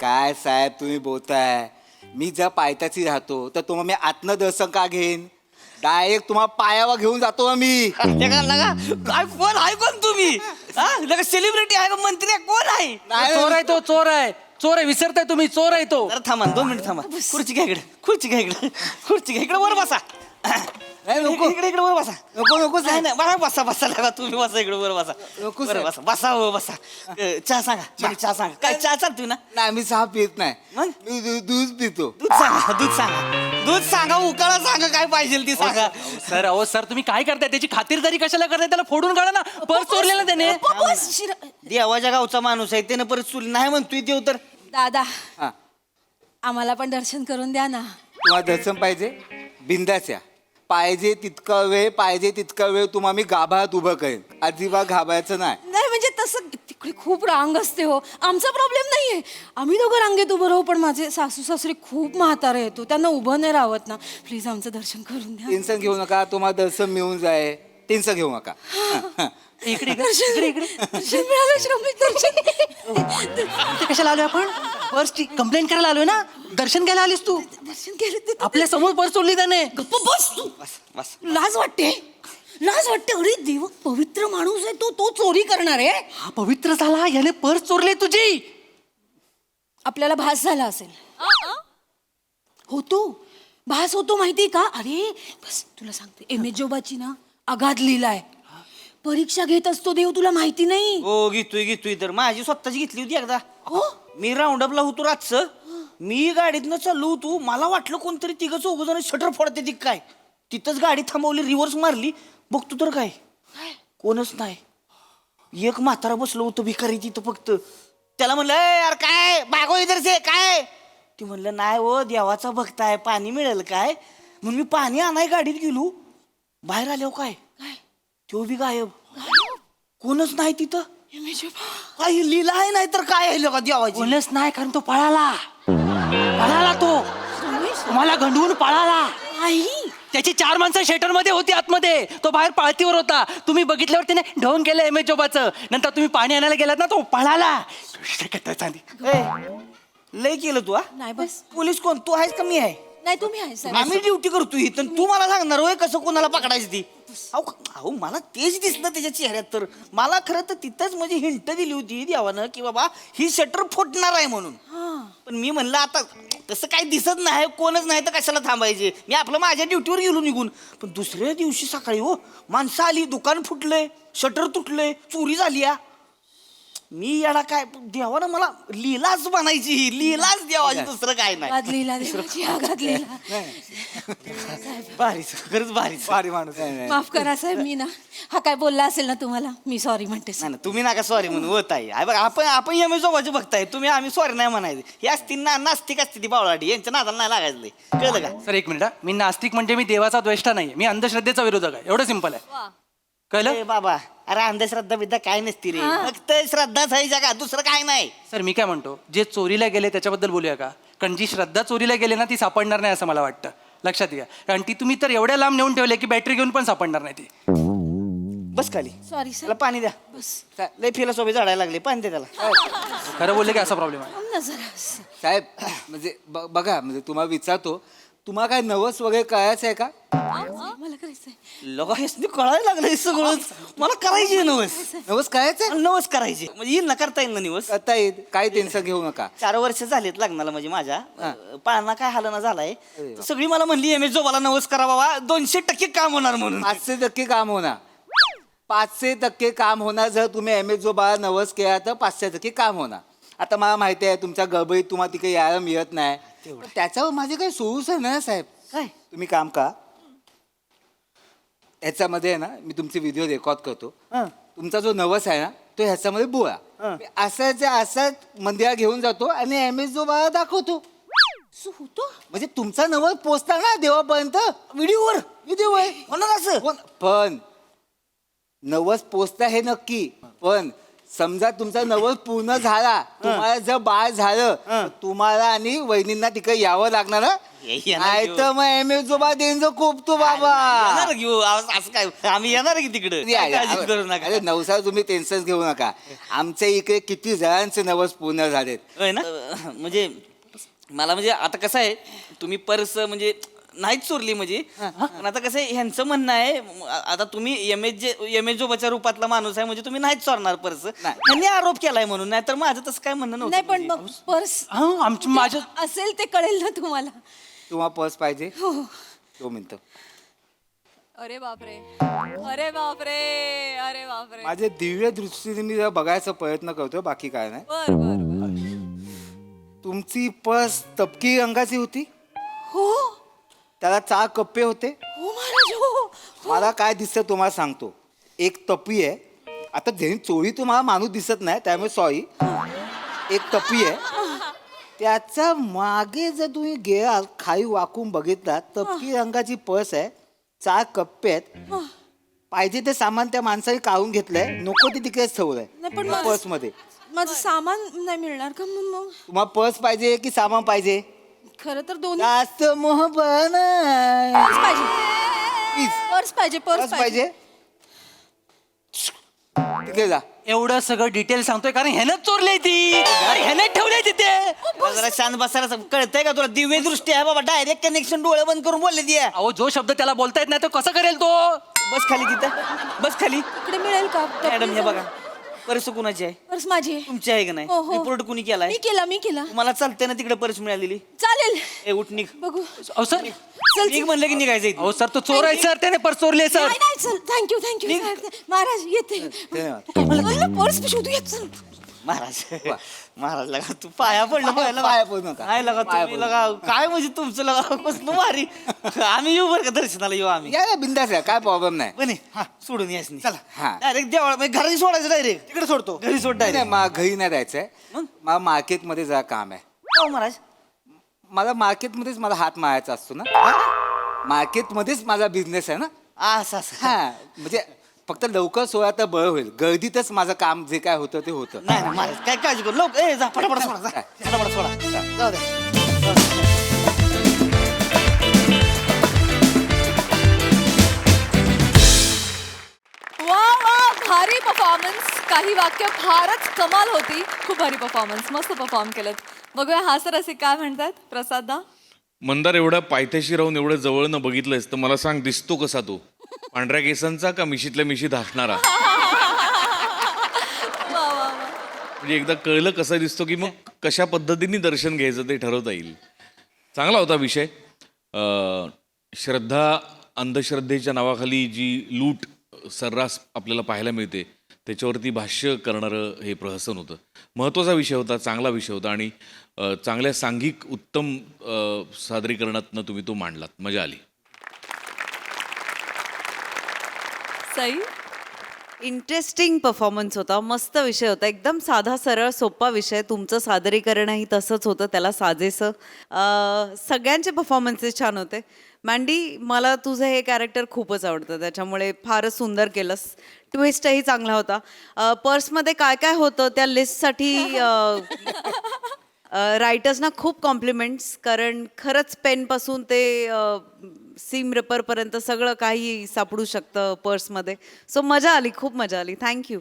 काय साहेब तुम्ही बोलताय. मी जर पायथ्याशी राहतो तर तुम्हाला मी आत्म दर्शन का घेईन. डायरेक्ट तुम्हाला पायावर घेऊन जातो मी. काय कोण आहे कोण तुम्ही लगा सेलिब्रिटी आहे का मंत्री आहे कोण आहे चोर आहे तो चोर आहे विसरताय तुम्ही चोर आहे तो जरा थांबा 2 मिनिट थांबा खुर्ची घ्या इकडे वर बसा नाही, नको. इकडे वर बसा नको नाही नाही बघा बसा लगा तुम्ही बसा इकडे वर बसा नको बरं साहेब. बसा हो बसा चहा सांगा चहा सांगा काय चहा चालतोय ना नाही मी चहा पित नाही. मग? मी दूध पितो. दूध सांगा उकाळा सांगा काय पाहिजे ती सांगा सर तुम्ही काय करताय त्याची खातिरदारी कशाला करताय त्याला फोडून काढा ना पर्स चोरलेला त्याने देवाच्या गावचा माणूस आहे त्यानं परत चुली नाही म्हणतोय देव तर दादा हा आम्हाला पण दर्शन करून द्या ना. तुम्हाला दर्शन पाहिजे बिंदाच्या पाहिजे तितका वेळ तुम्हाला मी गाभात उभं करेन. अजिबात घाबरायचं नाही. नाही म्हणजे तसं तिकडे खूप रांग असते हो आमचा प्रॉब्लेम नाहीये आम्ही दोघं रांगेत उभं राहू पण माझे सासू सासरे खूप म्हातारे येतो त्यांना उभं नाही राहत ना प्लीज आमचं दर्शन करून द्या. टेन्शन घेऊ नका. तुम्हाला दर्शन मिळून जाय. टेन्शन घेऊ नका. इकडे दर्शन मिळालं श्रमिक दर्शन इथे कशाला आलोय आपण पर्सची कंप्लेंट करायला आलोय ना दर्शन घ्यायला आलीस तू दर्शन केलं ते आपल्या समोर पर्स चोरली त्याने गप्प बस तू लाज वाटते अरे देव पवित्र माणूस आहे तो चोरी करणार आहे. हा पवित्र झाला याने पर्स चोरली तुझी आपल्याला भास झाला असेल भास होतो माहिती का. अरे बस तुला सांगते एम एस जोबाची ना अगाध लीला आहे. परीक्षा घेत असतो देव, तुला माहिती नाही? हो घेतोय तर माझी स्वतःची घेतली होती एकदा. मी राऊंडअपला होतो रातचं, मी गाडीतनं चाललो होतो, मला वाटलं कोणतरी तिघं चौघ जण शटर फोडते ती काय. तिथंच गाडी थांबवली, रिव्हर्स मारली, बघतो तर काय कोणच नाही. एक म्हातारा बसलो होतो भिकारी तिथं फक्त. त्याला म्हणलं "ए यार काय बागो इधर से काय?" ती म्हणलं "नाही हो देवाचा भक्त आहे, पाणी मिळेल काय?" म्हणून मी पाणी आणाय गाडीत गेलो, बाहेर आल्यावर काय तो बी गायब, कोणच नाही तिथं. काही लिहिलं आहे नाही तर काय आहे का देवाची. कोणच नाही, कारण तो पळाला तो तुम्हाला गंडवून पळाला. त्याची 4 माणसं शेटर मध्ये होती आतमध्ये, तो बाहेर पाळतीवर होता. तुम्ही बघितल्यावर त्याने ढोंग केलं एम एच जोबाचं. नंतर तुम्ही पाणी आणायला गेलात ना, तो पळाला. लय केलं तू. नाही बस. पोलीस कोण तू आहेस का मी आहे? नाही तुम्ही आहे सर. आम्ही ड्युटी करतो इथं, तू मला सांगणार होय कसं कोणाला पकडायची ती. अहो मला तेच दिसलं त्याच्या चेहऱ्यात. तर मला खरं तर तिथंच म्हणजे हिंट दिली होती देवानं की बाबा ही शटर फुटणार आहे म्हणून. पण मी म्हणलं आता तसं काही दिसत नाही, कोणच नाही तर कशाला थांबायचे. मी आपलं माझ्या ड्युटीवर गेलो निघून. पण दुसऱ्या दिवशी सकाळी माणसं आली, दुकान फुटलंय, शटर तुटलंय, चोरी झाली. मी याला काय देवानं मला लीलाच बनायची, लीलाच देवाची, दुसरं काय नाही. भारी खरंच भारी माणूस. माफ करा साहेब, मी ना हा काय बोलला असेल ना तुम्हाला, मी सॉरी म्हणते. नाही ना तुम्ही नका सॉरी म्हणून होत आहे. बघा आपण एम एस जोबाचे बघताय तुम्ही, आम्ही सॉरी नाही म्हणायचं. हे असती नास्तिक असते ती बावळाटी, यांच्या नादाला नाही लागायचं. कळलं का सर? 1 मिनिट, मी नास्तिक म्हणजे मी देवाचा द्वेष्टा नाही, मी अंधश्रद्धेचा विरोधक आहे. एवढं सिंपल आहे. कळलं बाबा? अरे अंधश्रद्धा बिद्धा काय नसती रे, फक्त श्रद्धाच आहे जगा, दुसरं काय नाही. सर मी काय म्हणतो, जे चोरीला गेले त्याच्याबद्दल बोलूया का? कारण जी श्रद्धा चोरीला गेले ना ती सापडणार नाही असं मला वाटतं. लक्षात घ्या, कारण ती तुम्ही तर एवढ्या लांब नेऊन ठेवले की बॅटरी घेऊन पण सापडणार नाही ती. बस खाली. सॉरी त्याला पाणी द्या. बस लय फिलॉसॉफी झाडायला लागली, पाणी दे त्याला. खरं बोलले की असा प्रॉब्लेम आहे. साहेब म्हणजे बघा, म्हणजे तुम्हाला विचारतो, तुम्हाला काय नवस वगैरे कळायचं आहे का? मला करायचंय. लोक हेच कळायला लागलं सगळं. मला करायची नवस. नवस करायचंय? नवस करायची म्हणजे येईल ना, करता येईल ना निवस. आता येईल, काही टेन्शन घेऊ नका. 4 वर्ष झालेत लग्नाला म्हणजे माझ्या. पाळणा काय हालना झालाय. सगळी मला म्हणली एम एस जोबाला नवस करा बाबा, 200% काम होणार म्हणून. 500% काम होणार. 500% काम होणार. जर तुम्ही एम एस जो बाळा नवस केला तर 500% काम होणार. आता मला माहिती आहे तुमच्या गडबडीत तुम्हाला तिकडे यायला मिळत नाही, पण त्याच्यावर माझे काही सोल्युशन आहे साहेब. काय? तुम्ही काम का, ह्याच्यामध्ये आहे ना, मी तुमचे व्हिडिओ रेकॉर्ड करतो. तुमचा जो नवस आहे ना तो ह्याच्यामध्ये बोळा असाच मंदिरात घेऊन जातो आणि एम एस जो बाळा दाखवतो. म्हणजे तुमचा नवस पोचता ना देवापर्यंत. व्हिडिओवर होणार असं. पण नवस पोचता हे नक्की, पण समजा तुमचा नवस पूर्ण झाला, तुम्हाला जर बाळ झालं, तुम्हाला आणि वहिनींना तिकडे यावं लागणार. नाही तर मग एम एस जोबा देणं खूप तो बाबा. येणार घेऊ असं काय, आम्ही येणार की तिकडे. अरे नवसाला तुम्ही टेन्शन घेऊ नका. आमच्या इकडे किती जणांचे नवस पूर्ण झालेत. होय ना. म्हणजे मला म्हणजे आता कसं आहे, तुम्ही पर्स म्हणजे नाहीच चोरली म्हणजे. पण आता कसं आहे, ह्यांचं म्हणणं आहे आता तुम्ही एम एस जोबाच्या रूपातला माणूस आहे म्हणजे तुम्ही नाहीच चोरणार पर्स. त्यांनी आरोप केलाय म्हणून, नाही तर माझं तसं काय म्हणणं नव्हतं. नाही पण मग पर्स माझं असेल ते कळेल ना तुम्हाला. तुम्हाला पर्स पाहिजे? 2 मिनिटं. अरे बापरे, अरे बापरे, अरे बापरे. माझ्या दिव्य दृष्टीने मी जरा बघायचा प्रयत्न करतोय, बाकी काय नाही. बर. तुमची पर्स तपकी रंगाची होती. हो त्याला 4 कप्पे होते. हो महाराज. हो मला काय दिसतं तुम्हाला सांगतो. एक टपी आहे. आता ज्यांनी चोरी तुम्हाला माणूस दिसत नाही त्यामुळे सॉरी. एक टपी आहे, त्याच्या मागे जर तुम्ही गेला खाली वाकून बघितला, तपकी रंगाची पर्स आहे, 4 कप्पे आहेत. पाहिजे ते सामान त्या माणसाने काढून घेतलंय, नको ते तिकडेच ठेवलंय पर्स मध्ये. माझं सामान नाही मिळणार का मग? तुम्हाला पर्स पाहिजे की सामान पाहिजे? खरं तर दोन्ही. जास्त मोहब्बत नाही. पर्स पाहिजे. पर्स पाहिजे. तिकडे जा. एवढं सगळं डिटेल सांगतोय कारण ह्यानं चोरले ती, ह्यानं ठेवले तिथे. जरा शांत बसायला कळतंय का तुला? दिव्य दृष्टी आहे बाबा, डायरेक्ट कनेक्शन, डोळे बंद करून बोलले ती. अहो जो शब्द त्याला बोलता येत नाही तो कसं करेल तो? बस खाली तिथं, बस खाली. इकडे मिळेल का मॅडम हे बघा, पर्स कुणाची आहे पर्स माझी आहे. तुमची आहे का नाही हो, हो. रिपोर्ट कुणी केलाय मी केला मला चालतंय ना तिकडे पर्स मिळालेली चालेल ए उठ निघ बघू अहो सर चल निघ म्हणलं की निघायचं इथनं. अहो सर तो चोर आहे सर त्याने पर्स चोरली सर नाही नाही चल थँक्यू महाराज येते पर्स शोधू येत चल महाराज महाराज लगा तू पाया पडलं पाया पडू नका. काय लगा तुम्ही लगा काय म्हणजे तुमचं लगा मस्त भारी आम्ही येऊ बरं का दर्शनाला येऊ आम्ही या बिंदास आहे काय प्रॉब्लेम नाही पण सोडून यास चला, हा. डायरेक्ट देवळा घरी सोडायचं डायरेक्ट तिकडे सोडतो घरी सोड नाही, डायरेक्ट मला घरी नाही जायचंय मला मार्केटमध्ये जरा काम आहे हो महाराज मला मार्केटमध्येच मला हात मारायचा असतो ना मार्केटमध्येच माझा बिझनेस आहे ना असं असं हा म्हणजे फक्त लवकर सोळा तर बरं होईल गर्दीतच माझं काम जे काय होतं ते होतं नाही नाही, महाराज काय काळजी करू लोक ए जा फटाफट सोडा जा फटाफट सोडा जाऊ दे वा वा भारी परफॉर्मन्स काही वाक्य फारच कमाल होती खूप भारी परफॉर्मन्स मस्त परफॉर्म केलं बघूया हा सर असे काय म्हणतात प्रसादा मंदार एवढ्या पायथ्याशी राहून एवढं जवळनं बघितलंयस तर मला सांग दिसतो कसा तो पांढऱ्या केसांचा का मिशीतल्या मिशीत हसणारा म्हणजे एकदा कळलं कसा दिसतो की मग कशा पद्धतीने दर्शन घ्यायचं ते ठरवता येईल चांगला होता विषय श्रद्धा अंधश्रद्धेच्या नावाखाली जी लूट सर्रास आपल्याला पाहायला मिळते त्याच्यावरती भाष्य करणारं हे प्रहसन होतं महत्त्वाचा विषय होता चांगला विषय होता आणि चांगल्या सांघिक उत्तम सादरीकरणातनं तुम्ही तो मांडलात मजा आली सई इंटरेस्टिंग परफॉर्मन्स होता मस्त विषय होता एकदम साधा सरळ सोपा विषय तुमचं सादरीकरणही तसंच होतं त्याला साजेसं सगळ्यांचे परफॉर्मन्सेस छान होते मँडी मला तुझं हे कॅरेक्टर खूपच आवडतं त्याच्यामुळे फारच सुंदर केलंस ट्विस्टही चांगला होता पर्समध्ये काय काय होतं त्या लिस्टसाठी रायटर्सना खूप कॉम्प्लिमेंट्स कारण खरंच पेनपासून ते सीम रेपरपर्यंत सगळं काही सापडू शकतं पर्समध्ये सो मजा आली खूप मजा आली थँक्यू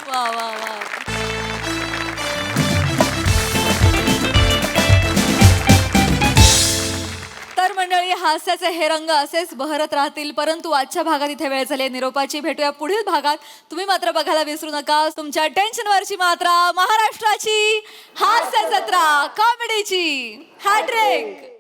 वा वा वा तर मंडळी हास्याचे हे रंग असेच बहरत राहतील परंतु आजच्या भागात इथे वेळ झाली निरोपाची भेटूया पुढील भागात तुम्ही मात्र बघायला विसरू नका तुमच्या टेन्शनवरची मात्रा महाराष्ट्राची हास्य जत्रा कॉमेडीची हॅट्रिक